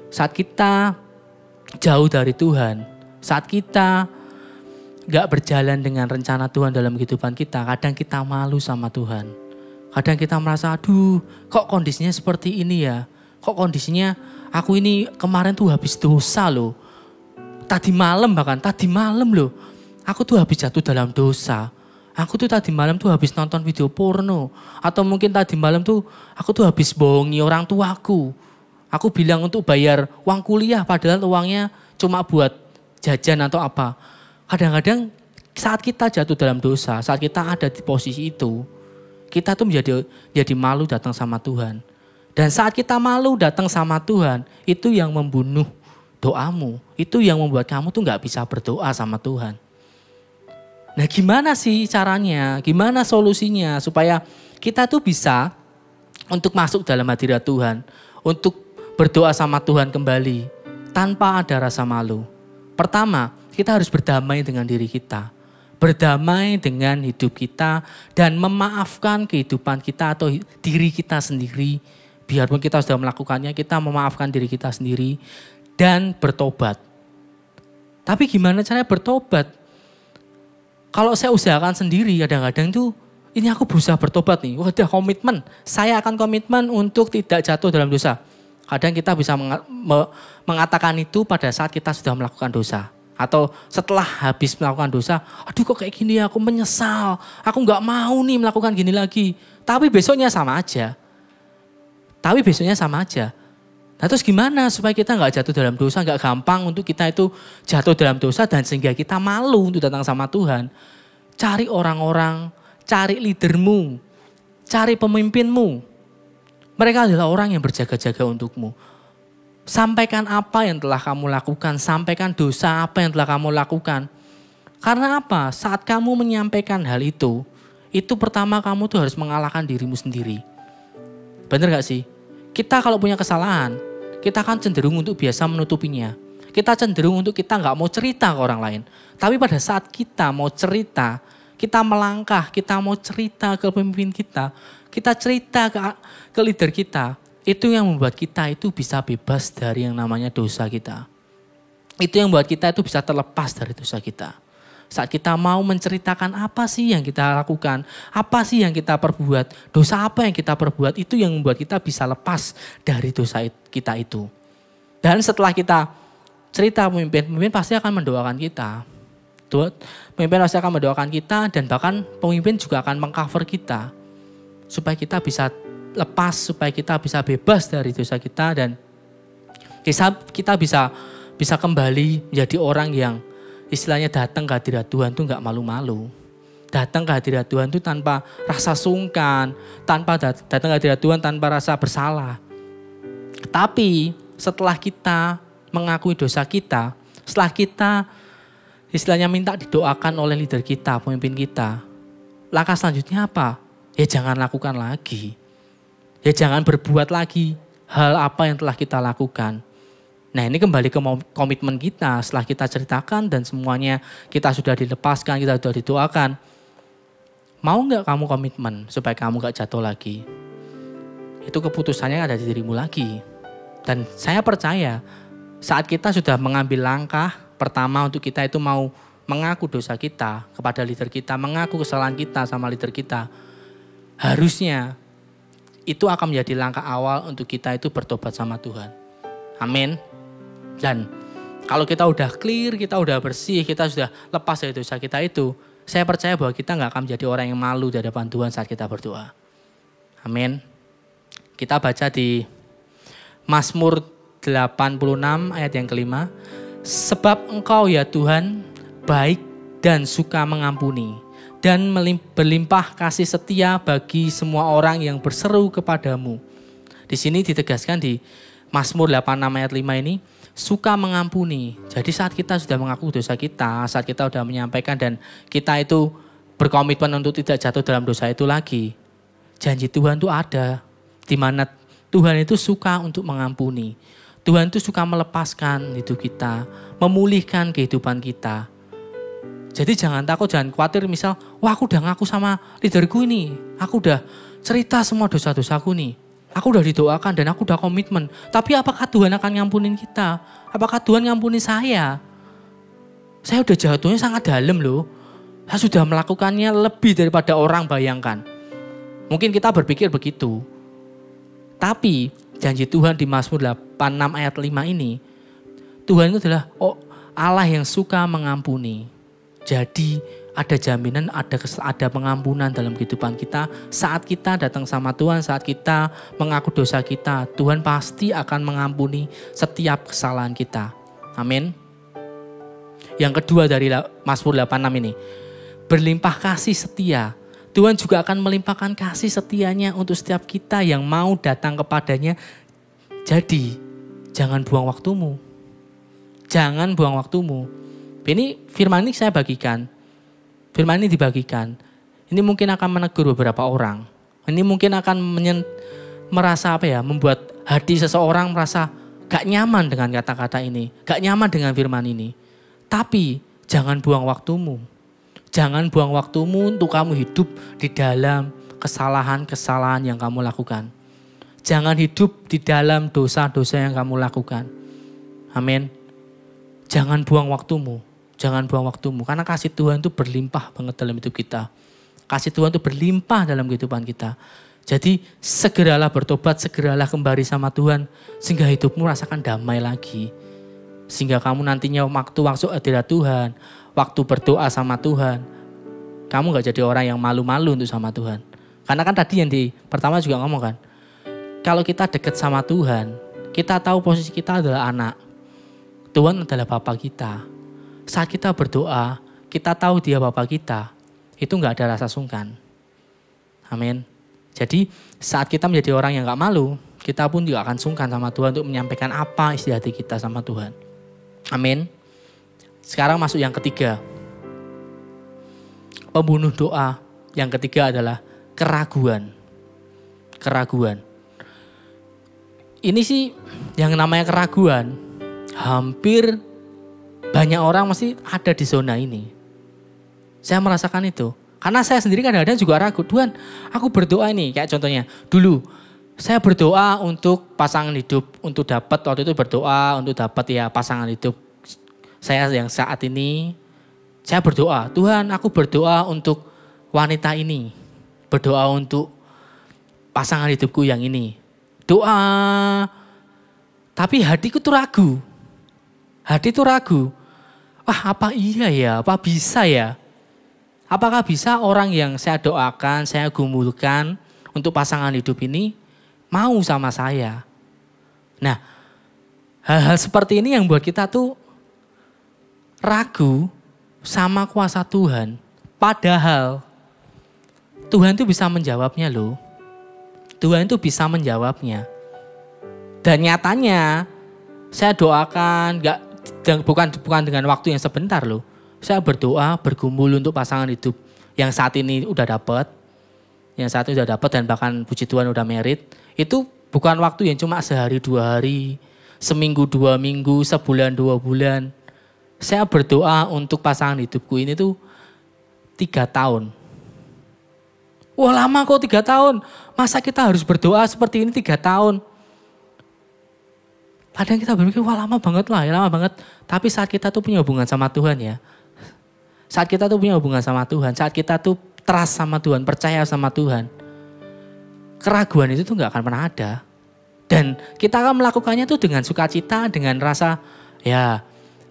Saat kita jauh dari Tuhan, saat kita gak berjalan dengan rencana Tuhan dalam kehidupan kita, kadang kita malu sama Tuhan. Kadang kita merasa, aduh kok kondisinya seperti ini ya. Kok kondisinya aku ini kemarin tuh habis dosa loh. Tadi malam loh. Aku tuh habis jatuh dalam dosa. Aku tuh tadi malam tuh habis nonton video porno. Atau mungkin tadi malam tuh aku tuh habis bohongi orang tuaku. Aku bilang untuk bayar uang kuliah padahal uangnya cuma buat jajan atau apa. Kadang-kadang saat kita jatuh dalam dosa, saat kita ada di posisi itu, kita tuh menjadi malu datang sama Tuhan. Dan saat kita malu datang sama Tuhan, itu yang membunuh doamu. Itu yang membuat kamu tuh gak bisa berdoa sama Tuhan. Nah gimana sih caranya, gimana solusinya supaya kita tuh bisa untuk masuk dalam hadirat Tuhan. Untuk berdoa sama Tuhan kembali tanpa ada rasa malu. Pertama, kita harus berdamai dengan diri kita. Berdamai dengan hidup kita dan memaafkan kehidupan kita atau diri kita sendiri. Biarpun kita sudah melakukannya, kita memaafkan diri kita sendiri dan bertobat. Tapi gimana caranya bertobat? Kalau saya usahakan sendiri, kadang-kadang tuh ini aku berusaha bertobat nih. Wah, udah komitmen. Saya akan komitmen untuk tidak jatuh dalam dosa. Kadang kita bisa mengatakan itu pada saat kita sudah melakukan dosa. Atau setelah habis melakukan dosa, aduh kok kayak gini ya, aku menyesal. Aku gak mau nih melakukan gini lagi. Tapi besoknya sama aja. Nah terus gimana supaya kita nggak jatuh dalam dosa, nggak gampang untuk kita itu jatuh dalam dosa dan sehingga kita malu untuk datang sama Tuhan. Cari orang-orang, cari leadermu, cari pemimpinmu. Mereka adalah orang yang berjaga-jaga untukmu. Sampaikan apa yang telah kamu lakukan, sampaikan dosa apa yang telah kamu lakukan. Karena apa? Saat kamu menyampaikan hal itu pertama kamu tuh harus mengalahkan dirimu sendiri. Bener gak sih? Kita kalau punya kesalahan, kita kan cenderung untuk biasa menutupinya. Kita cenderung untuk kita gak mau cerita ke orang lain. Tapi pada saat kita mau cerita, kita melangkah, kita mau cerita ke pemimpin kita cerita ke leader kita, itu yang membuat kita itu bisa bebas dari yang namanya dosa kita. Itu yang membuat kita itu bisa terlepas dari dosa kita. Saat kita mau menceritakan apa sih yang kita lakukan, apa sih yang kita perbuat, dosa apa yang kita perbuat, itu yang membuat kita bisa lepas dari dosa kita itu. Dan setelah kita cerita pemimpin pasti akan mendoakan kita. Pemimpin pasti akan mendoakan kita dan bahkan pemimpin juga akan mengcover kita. Supaya kita bisa lepas, supaya kita bisa bebas dari dosa kita dan kita bisa kembali menjadi orang yang istilahnya datang ke hadirat Tuhan tuh gak malu-malu. Datang ke hadirat Tuhan tuh tanpa rasa sungkan, datang ke hadirat Tuhan tanpa rasa bersalah. Tapi setelah kita mengakui dosa kita, setelah kita istilahnya minta didoakan oleh leader kita, pemimpin kita, langkah selanjutnya apa? Ya jangan lakukan lagi. Ya jangan berbuat lagi hal apa yang telah kita lakukan. Nah ini kembali ke komitmen kita setelah kita ceritakan dan semuanya kita sudah dilepaskan, kita sudah didoakan. Mau gak kamu komitmen supaya kamu gak jatuh lagi? Itu keputusannya ada di dirimu lagi. Dan saya percaya saat kita sudah mengambil langkah pertama untuk kita itu mau mengaku dosa kita kepada leader kita, mengaku kesalahan kita sama leader kita. Harusnya itu akan menjadi langkah awal untuk kita itu bertobat sama Tuhan. Amin. Dan kalau kita udah clear, kita udah bersih, kita sudah lepas dari dosa kita itu, saya percaya bahwa kita gak akan menjadi orang yang malu di hadapan Tuhan saat kita berdoa. Amin. Kita baca di Mazmur 86 ayat yang kelima. Sebab Engkau ya Tuhan baik dan suka mengampuni dan berlimpah kasih setia bagi semua orang yang berseru kepadamu. Di sini ditegaskan di Mazmur 86 ayat 5 ini, suka mengampuni. Jadi saat kita sudah mengaku dosa kita, saat kita sudah menyampaikan dan kita itu berkomitmen untuk tidak jatuh dalam dosa itu lagi, janji Tuhan itu ada. Di mana Tuhan itu suka untuk mengampuni. Tuhan itu suka melepaskan hidup kita, memulihkan kehidupan kita. Jadi jangan takut, jangan khawatir misal, wah aku udah ngaku sama leaderku ini, aku udah cerita semua dosa-dosaku nih. Aku udah didoakan dan aku udah komitmen. Tapi apakah Tuhan akan ngampunin kita? Apakah Tuhan ngampunin saya? Saya udah jatuhnya sangat dalam loh. Saya sudah melakukannya lebih daripada orang bayangkan. Mungkin kita berpikir begitu. Tapi janji Tuhan di Mazmur 86 ayat 5 ini, Tuhan itu adalah Allah yang suka mengampuni. Jadi ada jaminan, ada pengampunan dalam kehidupan kita. Saat kita datang sama Tuhan, saat kita mengaku dosa kita, Tuhan pasti akan mengampuni setiap kesalahan kita. Amin. Yang kedua dari Mazmur 86 ini, berlimpah kasih setia. Tuhan juga akan melimpahkan kasih setianya untuk setiap kita yang mau datang kepadanya. Jadi jangan buang waktumu. Jangan buang waktumu. Ini firman ini saya bagikan. Firman ini dibagikan. Ini mungkin akan menegur beberapa orang. Ini mungkin akan membuat hati seseorang merasa gak nyaman dengan kata-kata ini. Gak nyaman dengan firman ini. Tapi jangan buang waktumu. Jangan buang waktumu untuk kamu hidup di dalam kesalahan-kesalahan yang kamu lakukan. Jangan hidup di dalam dosa-dosa yang kamu lakukan. Amin. Jangan buang waktumu. Jangan buang waktumu. Karena kasih Tuhan itu berlimpah banget dalam hidup kita. Kasih Tuhan itu berlimpah dalam kehidupan kita. Jadi segeralah bertobat, segeralah kembali sama Tuhan. Sehingga hidupmu rasakan damai lagi. Sehingga kamu nantinya waktu hadirat Tuhan, waktu berdoa sama Tuhan, kamu gak jadi orang yang malu-malu untuk sama Tuhan. Karena kan tadi yang di pertama juga ngomong kan, kalau kita dekat sama Tuhan, Kita tahu posisi kita adalah anak. Tuhan adalah Bapa kita. Saat kita berdoa, kita tahu Dia Bapa kita. Itu nggak ada rasa sungkan. Amin. Jadi saat kita menjadi orang yang nggak malu, kita pun juga akan sungkan sama Tuhan untuk menyampaikan apa isi hati kita sama Tuhan. Amin. Sekarang masuk yang ketiga. Pembunuh doa yang ketiga adalah keraguan. Keraguan. Ini sih yang namanya keraguan, hampir banyak orang mesti ada di zona ini. Saya merasakan itu. Karena saya sendiri kadang-kadang juga ragu. Tuhan, aku berdoa nih. Kayak contohnya, dulu saya berdoa untuk pasangan hidup. Untuk dapat, waktu itu berdoa untuk dapat ya pasangan hidup. Saya yang saat ini, saya berdoa. Tuhan, aku berdoa untuk wanita ini. Berdoa untuk pasangan hidupku yang ini. Doa, tapi hatiku tuh ragu. Hati tuh ragu. Wah, apa iya ya? Apa bisa ya? Apakah bisa orang yang saya doakan, saya gumulkan untuk pasangan hidup ini mau sama saya? Nah, hal-hal seperti ini yang buat kita tuh ragu sama kuasa Tuhan. Padahal Tuhan tuh bisa menjawabnya loh. Tuhan itu bisa menjawabnya. Dan nyatanya saya doakan bukan dengan waktu yang sebentar loh. Saya berdoa, bergumul untuk pasangan hidup yang saat ini udah dapat. Yang saat ini udah dapat dan bahkan puji Tuhan udah merit. Itu bukan waktu yang cuma sehari 2 hari, seminggu 2 minggu, sebulan 2 bulan. Saya berdoa untuk pasangan hidupku ini tuh 3 tahun. Wah, lama kok 3 tahun. Masa kita harus berdoa seperti ini 3 tahun? Padahal kita berpikir, wah lama banget lah, ya lama banget. Tapi saat kita tuh punya hubungan sama Tuhan ya. Saat kita tuh punya hubungan sama Tuhan, saat kita tuh trust sama Tuhan, percaya sama Tuhan. Keraguan itu tuh gak akan pernah ada. Dan kita akan melakukannya tuh dengan sukacita, dengan rasa ya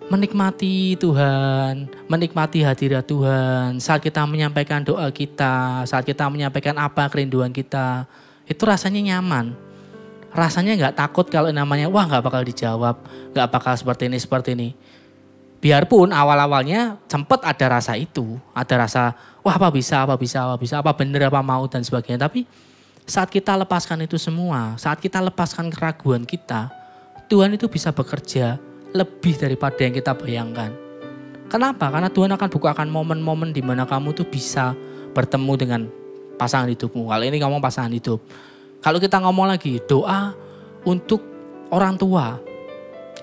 menikmati Tuhan, menikmati hadirat Tuhan. Saat kita menyampaikan doa kita, saat kita menyampaikan apa kerinduan kita, itu rasanya nyaman. Rasanya gak takut kalau namanya, wah gak bakal dijawab, gak bakal seperti ini. Biarpun awal-awalnya sempat ada rasa itu, ada rasa, wah apa bisa, apa bener, apa mau dan sebagainya. Tapi saat kita lepaskan itu semua, saat kita lepaskan keraguan kita, Tuhan itu bisa bekerja lebih daripada yang kita bayangkan. Kenapa? Karena Tuhan akan bukakan momen-momen di mana kamu tuh bisa bertemu dengan pasangan hidupmu. Kalau ini ngomong pasangan hidup. Kalau kita ngomong lagi doa untuk orang tua.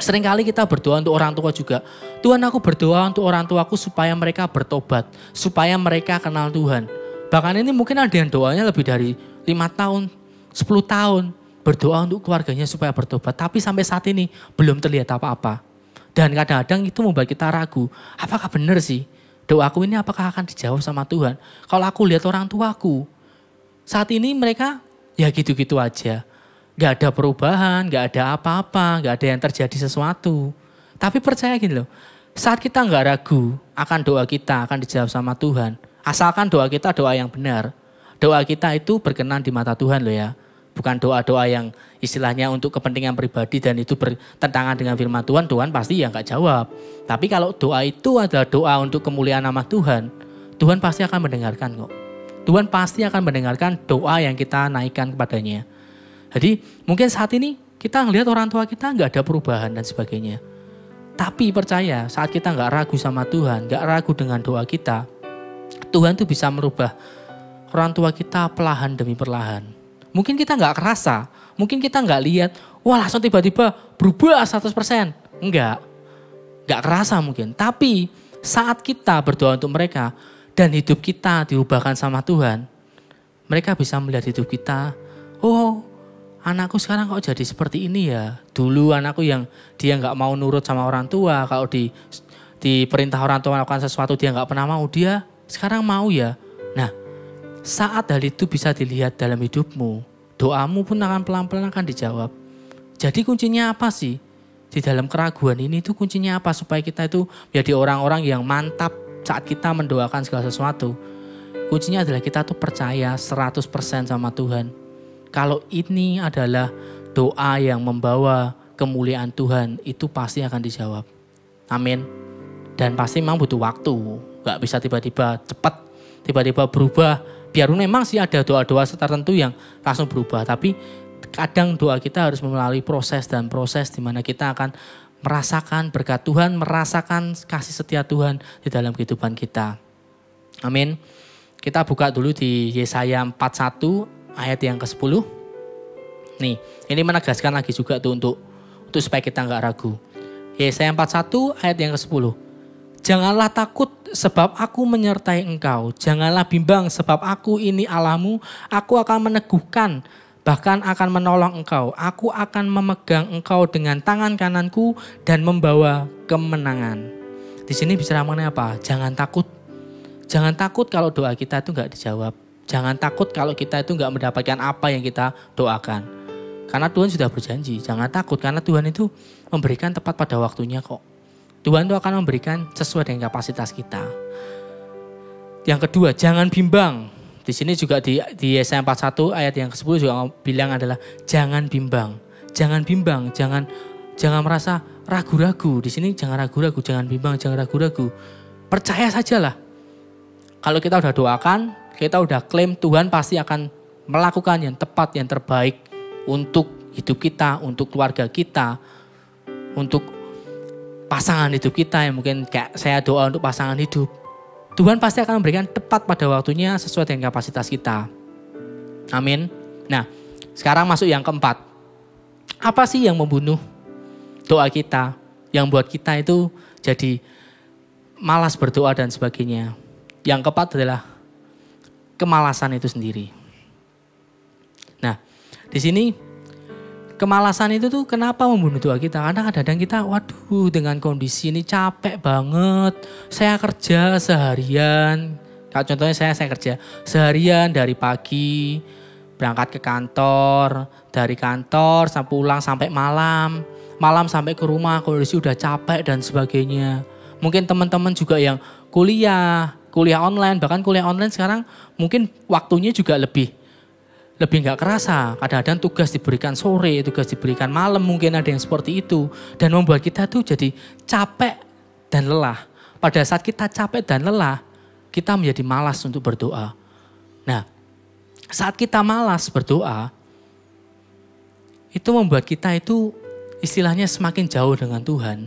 Seringkali kita berdoa untuk orang tua juga. Tuhan, aku berdoa untuk orang tuaku supaya mereka bertobat, supaya mereka kenal Tuhan. Bahkan ini mungkin ada yang doanya lebih dari 5 tahun, 10 tahun. Berdoa untuk keluarganya supaya bertobat. Tapi sampai saat ini belum terlihat apa-apa. Dan kadang-kadang itu membuat kita ragu. Apakah benar sih? Doaku ini apakah akan dijawab sama Tuhan? Kalau aku lihat orang tuaku. Saat ini mereka ya gitu-gitu aja. Gak ada perubahan, gak ada apa-apa, gak ada yang terjadi sesuatu. Tapi percaya gini loh. Saat kita gak ragu akan doa kita akan dijawab sama Tuhan. Asalkan doa kita doa yang benar. Doa kita itu berkenan di mata Tuhan loh ya. Bukan doa-doa yang istilahnya untuk kepentingan pribadi dan itu bertentangan dengan firman Tuhan, Tuhan pasti ya gak jawab. Tapi kalau doa itu adalah doa untuk kemuliaan nama Tuhan, Tuhan pasti akan mendengarkan kok. Tuhan pasti akan mendengarkan doa yang kita naikkan kepadanya. Jadi mungkin saat ini kita ngelihat orang tua kita gak ada perubahan dan sebagainya. Tapi percaya saat kita gak ragu sama Tuhan, gak ragu dengan doa kita, Tuhan tuh bisa merubah orang tua kita perlahan demi perlahan. Mungkin kita gak kerasa, mungkin kita gak lihat, wah langsung tiba-tiba berubah 100%. Enggak, gak kerasa mungkin. Tapi saat kita berdoa untuk mereka dan hidup kita diubahkan sama Tuhan, mereka bisa melihat hidup kita, oh anakku sekarang kok jadi seperti ini ya. Dulu anakku yang dia gak mau nurut sama orang tua, kalau diperintah orang tua melakukan sesuatu dia gak pernah mau, dia sekarang mau ya. Nah, saat hal itu bisa dilihat dalam hidupmu, doamu pun akan pelan-pelan akan dijawab. Jadi kuncinya apa sih? Di dalam keraguan ini tuh kuncinya apa? Supaya kita itu menjadi orang-orang yang mantap saat kita mendoakan segala sesuatu. Kuncinya adalah kita tuh percaya 100% sama Tuhan. Kalau ini adalah doa yang membawa kemuliaan Tuhan itu pasti akan dijawab. Amin. Dan pasti memang butuh waktu. Gak bisa tiba-tiba cepat, tiba-tiba berubah. Biarpun memang sih ada doa-doa tertentu yang langsung berubah. Tapi kadang doa kita harus melalui proses dan proses di mana kita akan merasakan berkat Tuhan, merasakan kasih setia Tuhan di dalam kehidupan kita. Amin. Kita buka dulu di Yesaya 41 ayat yang ke-10. Nih, ini menegaskan lagi juga tuh untuk supaya kita nggak ragu. Yesaya 41 ayat yang ke-10. Janganlah takut sebab aku menyertai engkau. Janganlah bimbang sebab aku ini Allahmu. Aku akan meneguhkan, bahkan akan menolong engkau. Aku akan memegang engkau dengan tangan kananku dan membawa kemenangan. Di sini bicara mengenai apa? Jangan takut. Jangan takut kalau doa kita itu nggak dijawab. Jangan takut kalau kita itu nggak mendapatkan apa yang kita doakan. Karena Tuhan sudah berjanji. Jangan takut karena Tuhan itu memberikan tepat pada waktunya kok. Tuhan itu akan memberikan sesuai dengan kapasitas kita. Yang kedua, jangan bimbang. Di sini juga di Yesaya 41 ayat yang ke-10 juga bilang adalah jangan bimbang. Jangan bimbang, jangan merasa ragu-ragu. Di sini jangan ragu-ragu, jangan bimbang, jangan ragu-ragu. Percaya sajalah. Kalau kita udah doakan, kita udah klaim Tuhan pasti akan melakukan yang tepat, yang terbaik untuk hidup kita, untuk keluarga kita, untuk pasangan hidup kita yang mungkin kayak saya doa untuk pasangan hidup. Tuhan pasti akan memberikan tepat pada waktunya sesuai dengan kapasitas kita. Amin. Nah, sekarang masuk yang keempat. Apa sih yang membunuh doa kita, yang buat kita itu jadi malas berdoa dan sebagainya? Yang keempat adalah kemalasan itu sendiri. Nah, di sini kemalasan itu tuh kenapa membunuh doa kita? Karena kadang-kadang kita, waduh dengan kondisi ini capek banget. Saya kerja seharian. Kalau contohnya saya kerja seharian dari pagi, berangkat ke kantor, dari kantor sampai pulang sampai malam. Malam sampai ke rumah kondisi udah capek dan sebagainya. Mungkin teman-teman juga yang kuliah online, bahkan kuliah online sekarang mungkin waktunya juga lebih nggak kerasa. Kadang-kadang tugas diberikan sore, tugas diberikan malam, mungkin ada yang seperti itu. Dan membuat kita tuh jadi capek dan lelah. Pada saat kita capek dan lelah, kita menjadi malas untuk berdoa. Nah, saat kita malas berdoa, itu membuat kita itu istilahnya semakin jauh dengan Tuhan.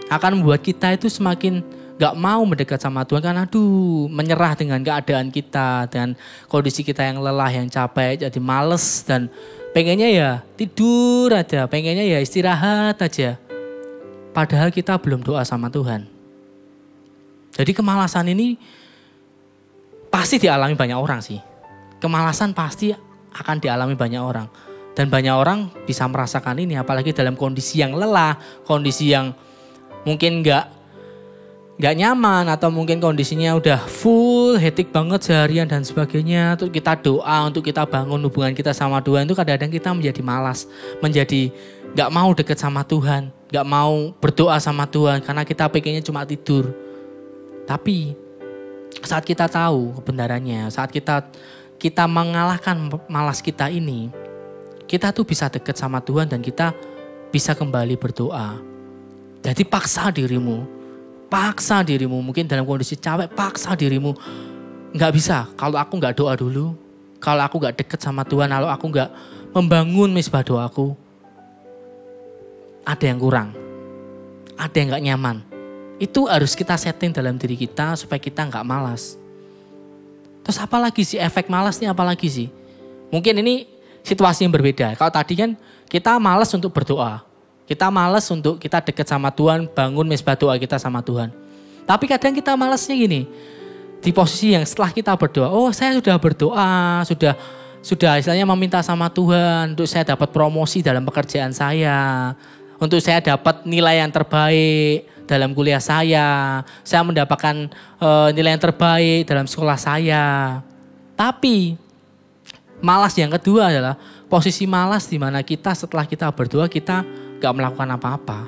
Akan membuat kita itu semakin gak mau mendekat sama Tuhan karena menyerah dengan keadaan kita, dengan kondisi kita yang lelah, yang capek, jadi males dan pengennya ya tidur aja, pengennya ya istirahat aja. Padahal kita belum doa sama Tuhan. Jadi kemalasan ini pasti dialami banyak orang sih. Kemalasan pasti akan dialami banyak orang. Dan banyak orang bisa merasakan ini apalagi dalam kondisi yang lelah, kondisi yang mungkin gak nyaman atau mungkin kondisinya udah full, hektik banget seharian dan sebagainya. Untuk kita doa, untuk kita bangun hubungan kita sama Tuhan itu kadang-kadang kita menjadi malas, menjadi gak mau deket sama Tuhan, gak mau berdoa sama Tuhan karena kita pengennya cuma tidur. Tapi saat kita tahu kebenarannya, saat kita mengalahkan malas kita ini, kita tuh bisa deket sama Tuhan dan kita bisa kembali berdoa. Jadi paksa dirimu mungkin dalam kondisi capek, paksa dirimu. Gak bisa kalau aku gak doa dulu, kalau aku gak deket sama Tuhan, kalau aku gak membangun misbah doaku, ada yang kurang, ada yang gak nyaman. Itu harus kita setting dalam diri kita supaya kita gak malas. Terus apa lagi sih efek malas ini, apa lagi sih? Mungkin ini situasi yang berbeda. Kalau tadi kan kita malas untuk berdoa, kita malas untuk kita dekat sama Tuhan, bangun misbah doa kita sama Tuhan. Tapi kadang kita malasnya gini, di posisi yang setelah kita berdoa, oh saya sudah berdoa, sudah istilahnya meminta sama Tuhan untuk saya dapat promosi dalam pekerjaan saya, untuk saya dapat nilai yang terbaik dalam kuliah saya mendapatkan nilai yang terbaik dalam sekolah saya. Tapi malas yang kedua adalah posisi malas di mana kita setelah kita berdoa kita gak melakukan apa-apa.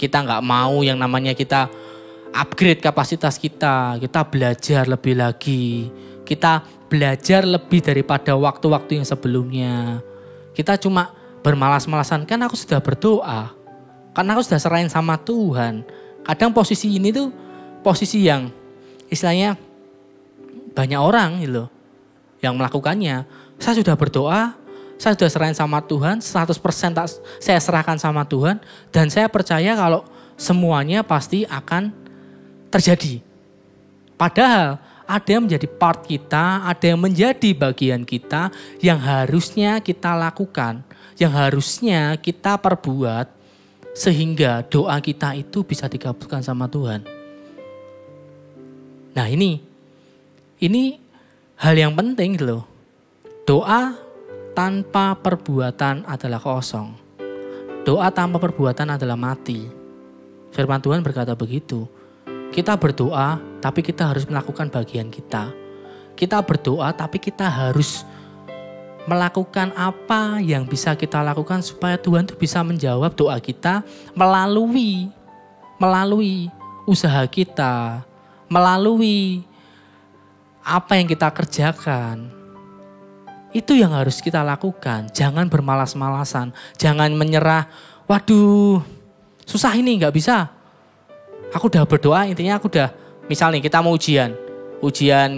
Kita gak mau yang namanya kita upgrade kapasitas kita belajar lebih lagi, kita belajar lebih daripada waktu-waktu yang sebelumnya. Kita cuma bermalas-malasan, kan aku sudah berdoa. Kan aku sudah serahin sama Tuhan. Kadang posisi ini tuh posisi yang istilahnya banyak orang gitu loh yang melakukannya. Saya sudah berdoa, saya sudah serahin sama Tuhan, 100% saya serahkan sama Tuhan. Dan saya percaya kalau semuanya pasti akan terjadi. Padahal ada yang menjadi part kita, ada yang menjadi bagian kita yang harusnya kita lakukan, yang harusnya kita perbuat sehingga doa kita itu bisa dikabulkan sama Tuhan. Nah ini hal yang penting gitu loh. Doa tanpa perbuatan adalah kosong. Doa tanpa perbuatan adalah mati. Firman Tuhan berkata begitu. Kita berdoa, tapi kita harus melakukan bagian kita. Kita berdoa, tapi kita harus melakukan apa yang bisa kita lakukan supaya Tuhan itu bisa menjawab doa kita melalui usaha kita, melalui apa yang kita kerjakan. Itu yang harus kita lakukan. Jangan bermalas-malasan, jangan menyerah. Waduh, susah ini, nggak bisa. Aku udah berdoa, intinya aku udah, misalnya kita mau ujian.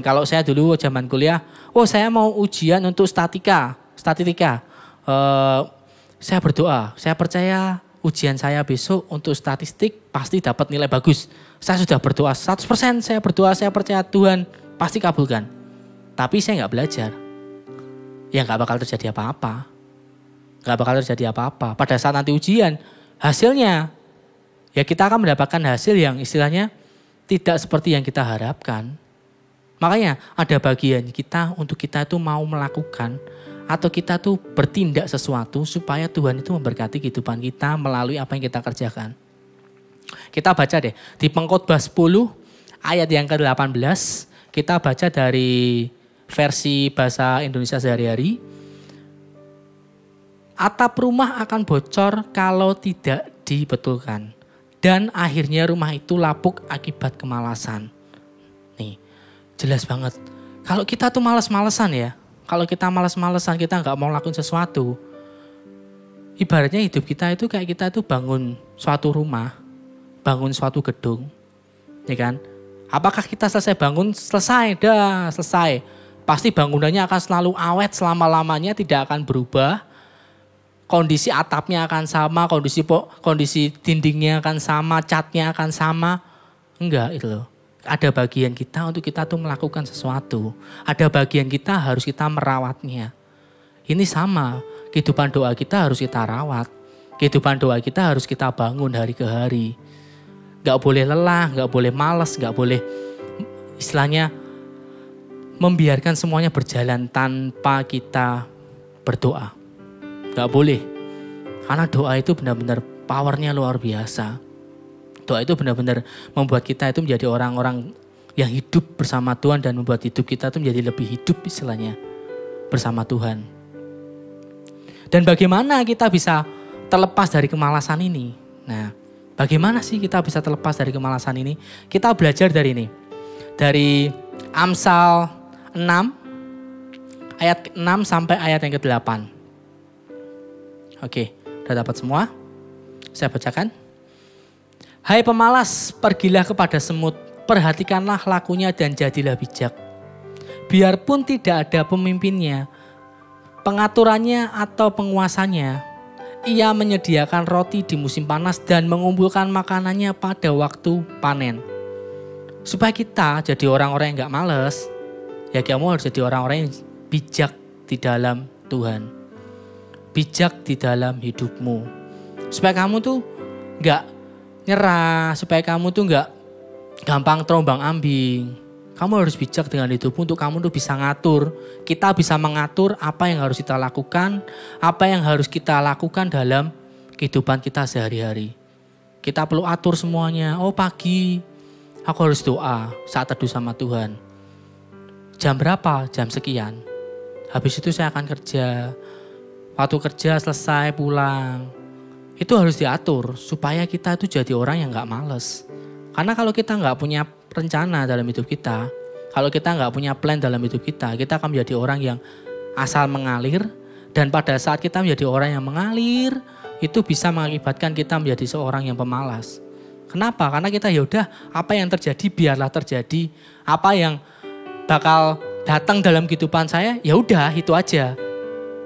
Kalau saya dulu zaman kuliah, saya mau ujian untuk statika. Saya berdoa, saya percaya ujian saya besok untuk statistik pasti dapat nilai bagus. Saya sudah berdoa 100%, saya berdoa, saya percaya Tuhan pasti kabulkan. Tapi saya nggak belajar. Ya nggak bakal terjadi apa-apa. Pada saat nanti ujian, hasilnya, ya kita akan mendapatkan hasil yang istilahnya tidak seperti yang kita harapkan. Makanya ada bagian kita untuk kita itu mau melakukan atau kita tuh bertindak sesuatu supaya Tuhan itu memberkati kehidupan kita melalui apa yang kita kerjakan. Kita baca deh di Pengkhotbah 10 ayat yang ke-18. Kita baca dari versi bahasa Indonesia sehari-hari. Atap rumah akan bocor kalau tidak dibetulkan. Dan akhirnya rumah itu lapuk akibat kemalasan. Nih, jelas banget. Kalau kita tuh malas-malesan ya. Kalau kita malas-malesan, kita nggak mau lakukan sesuatu. Ibaratnya hidup kita itu kayak kita tuh bangun suatu rumah. Bangun suatu gedung. Ya kan? Apakah kita selesai bangun? Selesai. Pasti bangunannya akan selalu awet selama-lamanya, tidak akan berubah. Kondisi atapnya akan sama, kondisi dindingnya akan sama, catnya akan sama. Enggak itu loh. Ada bagian kita untuk kita tuh melakukan sesuatu. Ada bagian kita harus kita merawatnya. Ini sama, kehidupan doa kita harus kita rawat. Kehidupan doa kita harus kita bangun hari ke hari. Enggak boleh lelah, enggak boleh malas, enggak boleh istilahnya membiarkan semuanya berjalan tanpa kita berdoa. Gak boleh. Karena doa itu benar-benar powernya luar biasa. Doa itu benar-benar membuat kita itu menjadi orang-orang yang hidup bersama Tuhan dan membuat hidup kita itu menjadi lebih hidup istilahnya bersama Tuhan. Dan bagaimana kita bisa terlepas dari kemalasan ini? Nah, bagaimana sih kita bisa terlepas dari kemalasan ini? Kita belajar dari ini. Dari Amsal 6 ayat 6 sampai ayat yang ke-8. Oke, udah dapat semua? Saya bacakan. Hai pemalas, pergilah kepada semut, perhatikanlah lakunya dan jadilah bijak. Biarpun tidak ada pemimpinnya, pengaturannya atau penguasanya, ia menyediakan roti di musim panas dan mengumpulkan makanannya pada waktu panen. Supaya kita jadi orang-orang yang gak males, ya kamu harus jadi orang-orang yang bijak di dalam Tuhan. Bijak di dalam hidupmu. Supaya kamu tuh gak nyerah, supaya kamu tuh gak gampang terombang ambing. Kamu harus bijak dengan hidupmu untuk kamu tuh bisa ngatur. Kita bisa mengatur apa yang harus kita lakukan, apa yang harus kita lakukan dalam kehidupan kita sehari-hari. Kita perlu atur semuanya. Oh pagi, aku harus doa saat teduh sama Tuhan. Jam berapa? Jam sekian. Habis itu saya akan kerja. Waktu kerja selesai pulang. Itu harus diatur supaya kita itu jadi orang yang gak males. Karena kalau kita gak punya rencana dalam hidup kita, kalau kita gak punya plan dalam hidup kita akan menjadi orang yang asal mengalir Dan pada saat kita menjadi orang yang mengalir, itu bisa mengakibatkan kita menjadi seorang yang pemalas. Kenapa? Karena kita yaudah apa yang terjadi biarlah terjadi. Apa yang bakal datang dalam kehidupan saya, ya udah itu aja.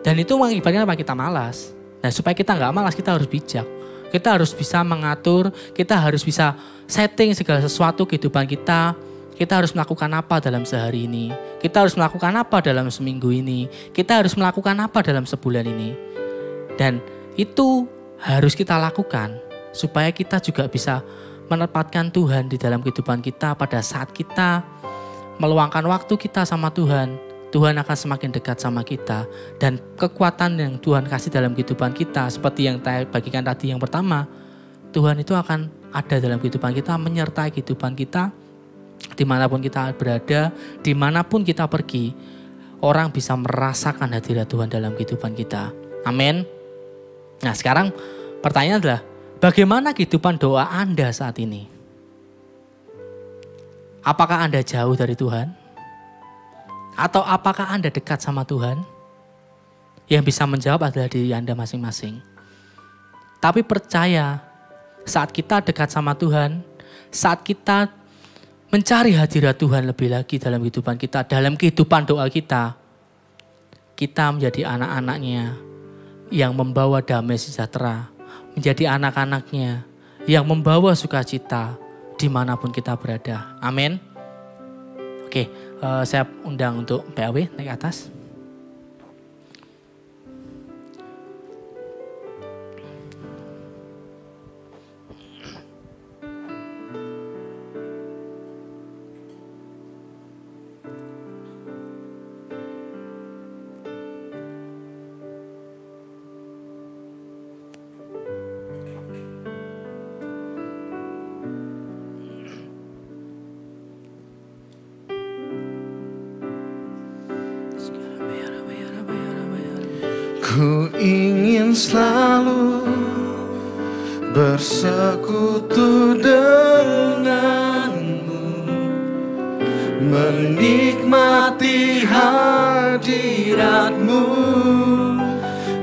Dan itu mengakibatkan apa? Kita malas. Nah supaya kita nggak malas, kita harus bijak. Kita harus bisa mengatur, kita harus bisa setting segala sesuatu kehidupan kita. Kita harus melakukan apa dalam sehari ini. Kita harus melakukan apa dalam seminggu ini. Kita harus melakukan apa dalam sebulan ini. Dan itu harus kita lakukan supaya kita juga bisa menempatkan Tuhan di dalam kehidupan kita. Pada saat kita meluangkan waktu kita sama Tuhan, Tuhan akan semakin dekat sama kita. Dan kekuatan yang Tuhan kasih dalam kehidupan kita, seperti yang saya bagikan tadi yang pertama, Tuhan itu akan ada dalam kehidupan kita, menyertai kehidupan kita. Dimanapun kita berada, dimanapun kita pergi, orang bisa merasakan hadirat Tuhan dalam kehidupan kita. Amin. Nah sekarang pertanyaan adalah, bagaimana kehidupan doa Anda saat ini? Apakah Anda jauh dari Tuhan? Atau apakah Anda dekat sama Tuhan? Yang bisa menjawab adalah diri Anda masing-masing. Tapi percaya, saat kita dekat sama Tuhan, saat kita mencari hadirat Tuhan lebih lagi dalam kehidupan kita, dalam kehidupan doa kita menjadi anak-anaknya yang membawa damai sejahtera, menjadi anak-anaknya yang membawa sukacita dimanapun kita berada. Amin. Oke, saya undang untuk PAW naik atas. Ku ingin selalu bersekutu denganmu, menikmati hadiratmu,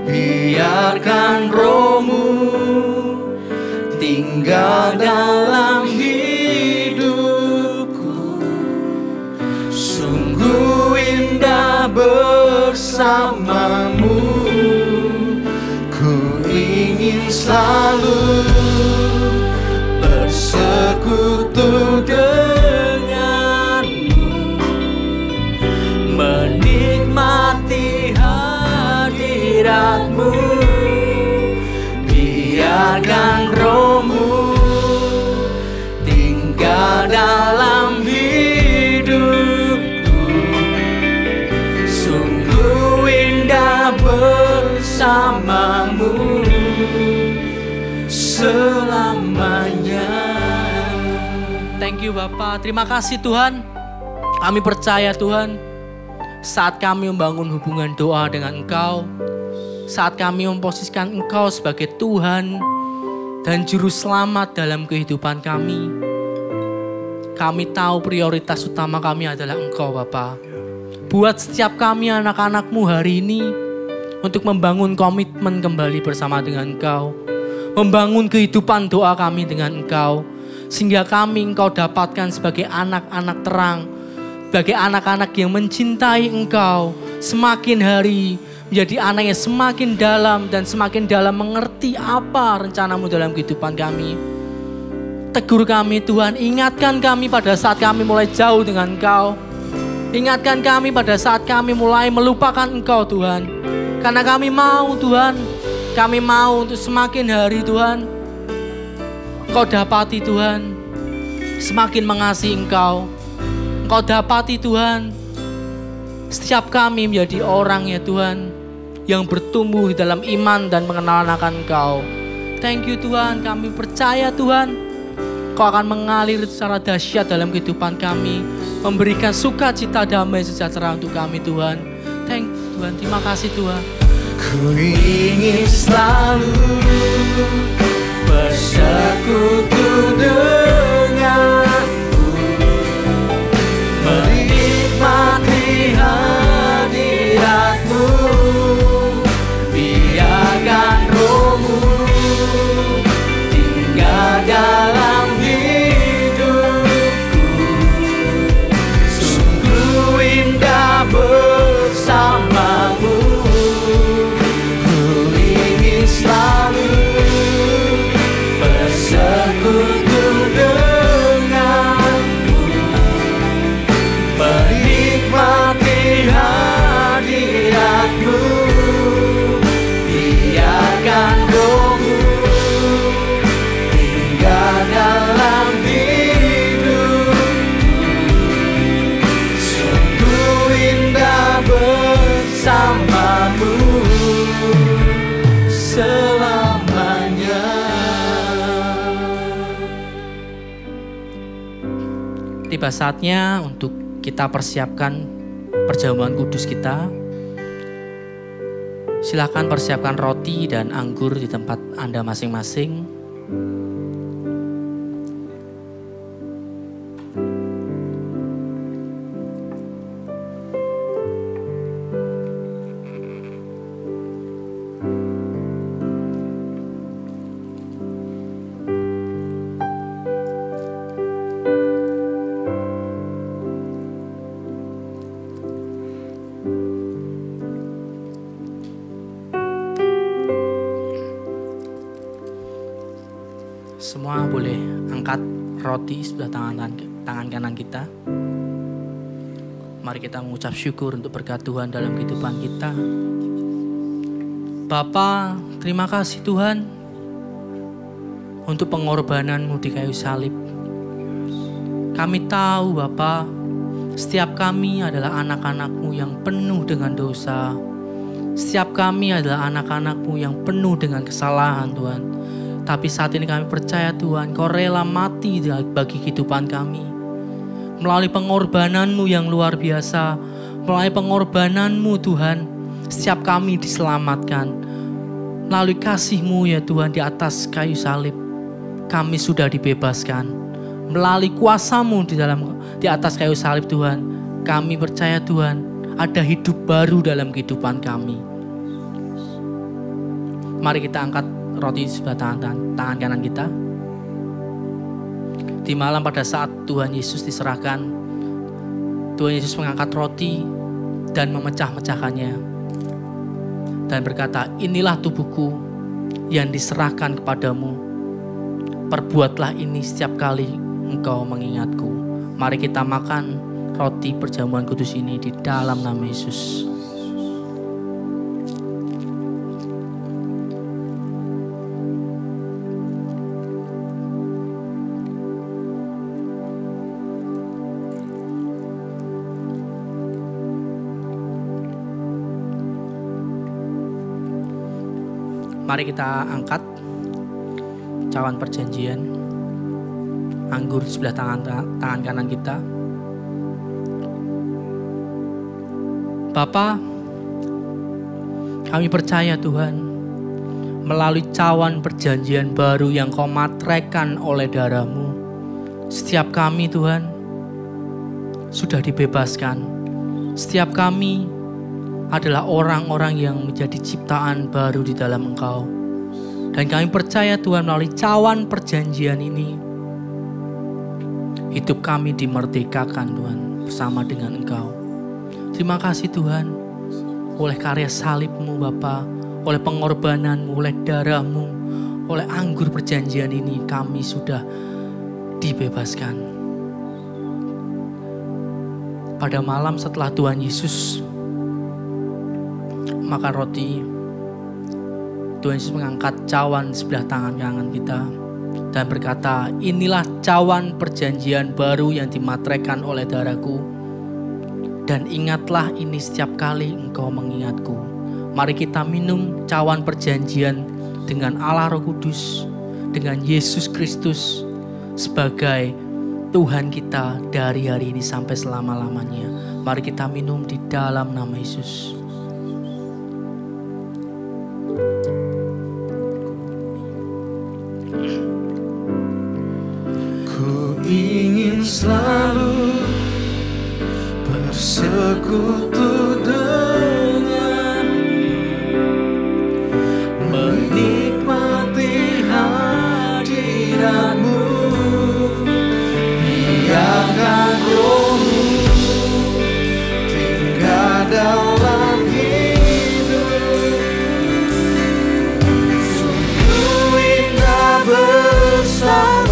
biarkan rohmu tinggal dalam hidupku. Sungguh indah bersamamu. Ingin selalu bersekutu denganmu, menikmati hadiratmu, biarkan rohmu tinggal dalam hidupku. Sungguh indah bersamamu selamanya. Thank you Bapak, terima kasih Tuhan. Kami percaya Tuhan, saat kami membangun hubungan doa dengan Engkau, saat kami memposisikan Engkau sebagai Tuhan dan Juru Selamat dalam kehidupan kami tahu prioritas utama kami adalah Engkau Bapak. Buat setiap kami anak-anak-Mu hari ini untuk membangun komitmen kembali bersama dengan Engkau, membangun kehidupan doa kami dengan Engkau, sehingga kami Engkau dapatkan sebagai anak-anak terang, sebagai anak-anak yang mencintai Engkau, semakin hari menjadi anak yang semakin dalam dan semakin dalam mengerti apa rencana-Mu dalam kehidupan kami. Tegur kami Tuhan, ingatkan kami pada saat kami mulai jauh dengan Engkau, ingatkan kami pada saat kami mulai melupakan Engkau Tuhan, karena kami mau Tuhan, kami mau untuk semakin hari Tuhan, Engkau dapati Tuhan, semakin mengasihi Engkau. Engkau dapati Tuhan, setiap kami menjadi orang ya Tuhan, yang bertumbuh dalam iman dan pengenalan akan Engkau. Thank you Tuhan, kami percaya Tuhan, Engkau akan mengalir secara dahsyat dalam kehidupan kami, memberikan sukacita damai sejahtera untuk kami Tuhan. Thank you Tuhan, terima kasih Tuhan. Ku ingin selalu bersekutu denganmu, menikmati hadiratmu, tiba saatnya untuk kita persiapkan perjamuan kudus kita. Silakan persiapkan roti dan anggur di tempat Anda masing-masing. Semua boleh angkat roti sebelah tangan kanan kita. Mari kita mengucap syukur untuk berkat Tuhan dalam kehidupan kita. Bapa, terima kasih Tuhan untuk pengorbanan-Mu di kayu salib. Kami tahu Bapa, setiap kami adalah anak-anak-Mu yang penuh dengan dosa. Setiap kami adalah anak-anak-Mu yang penuh dengan kesalahan Tuhan. Tapi saat ini kami percaya Tuhan, Kau rela mati bagi kehidupan kami. Melalui pengorbanan-Mu yang luar biasa, melalui pengorbanan-Mu Tuhan, setiap kami diselamatkan. Melalui kasih-Mu ya Tuhan di atas kayu salib, kami sudah dibebaskan. Melalui kuasa-Mu di atas kayu salib Tuhan, kami percaya Tuhan, ada hidup baru dalam kehidupan kami. Mari kita angkat roti sebelah tangan kanan kita. Di malam pada saat Tuhan Yesus diserahkan, Tuhan Yesus mengangkat roti dan memecah-mecahkannya dan berkata, inilah tubuhku yang diserahkan kepadamu. Perbuatlah ini setiap kali engkau mengingatku. Mari kita makan roti perjamuan kudus ini di dalam nama Yesus. Mari kita angkat cawan perjanjian, anggur di sebelah tangan kanan kita. Bapa, kami percaya Tuhan, melalui cawan perjanjian baru yang Kau materaikan oleh darah-Mu, setiap kami Tuhan sudah dibebaskan. Setiap kami adalah orang-orang yang menjadi ciptaan baru di dalam Engkau. Dan kami percaya Tuhan, melalui cawan perjanjian ini, hidup kami dimerdekakan Tuhan bersama dengan Engkau. Terima kasih Tuhan, oleh karya salib-Mu Bapa, oleh pengorbanan-Mu, oleh darah-Mu, oleh anggur perjanjian ini kami sudah dibebaskan. Pada malam setelah Tuhan Yesus makan roti, Tuhan Yesus mengangkat cawan sebelah tangan kanan kita dan berkata, inilah cawan perjanjian baru yang dimateraikan oleh darahku, dan ingatlah ini setiap kali engkau mengingatku. Mari kita minum cawan perjanjian dengan Allah Roh Kudus, dengan Yesus Kristus sebagai Tuhan kita dari hari ini sampai selama-lamanya. Mari kita minum di dalam nama Yesus. Ingin selalu bersekutu denganmu, menikmati hadirat-Mu, biarkan Roh-Mu tinggal dalam hidup. Sungguh indah bersamamu.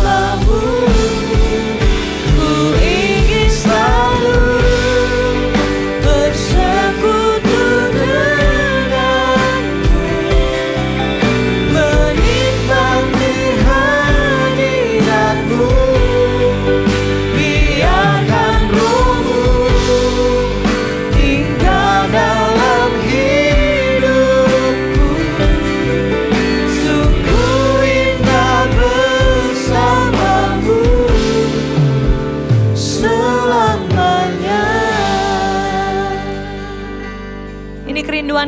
Bersekutu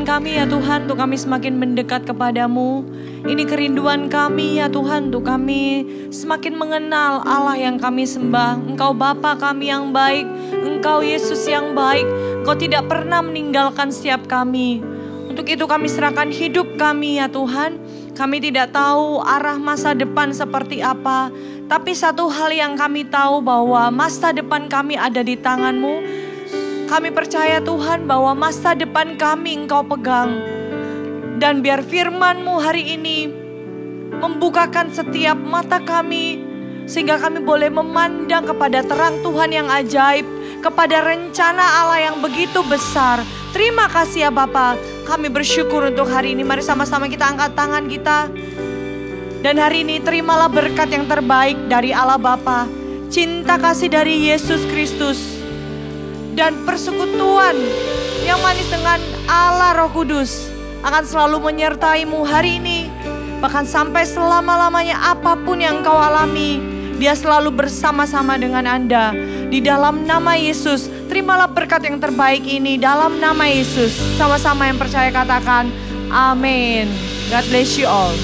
kerinduan kami ya Tuhan, untuk kami semakin mendekat kepadamu. Ini kerinduan kami ya Tuhan, untuk kami semakin mengenal Allah yang kami sembah. Engkau Bapa kami yang baik, Engkau Yesus yang baik. Engkau tidak pernah meninggalkan setiap kami. Untuk itu kami serahkan hidup kami ya Tuhan. Kami tidak tahu arah masa depan seperti apa. Tapi satu hal yang kami tahu, bahwa masa depan kami ada di tangan-Mu. Kami percaya Tuhan bahwa masa depan kami Engkau pegang. Dan biar firman-Mu hari ini membukakan setiap mata kami, sehingga kami boleh memandang kepada terang Tuhan yang ajaib, kepada rencana Allah yang begitu besar. Terima kasih ya Bapa. Kami bersyukur untuk hari ini. Mari sama-sama kita angkat tangan kita. Dan hari ini terimalah berkat yang terbaik dari Allah Bapa, cinta kasih dari Yesus Kristus, dan persekutuan yang manis dengan Allah Roh Kudus akan selalu menyertai-Mu hari ini. Bahkan sampai selama-lamanya apapun yang Kau alami, Dia selalu bersama-sama dengan Anda. Di dalam nama Yesus, terimalah berkat yang terbaik ini dalam nama Yesus. Sama-sama yang percaya katakan, amin. God bless you all.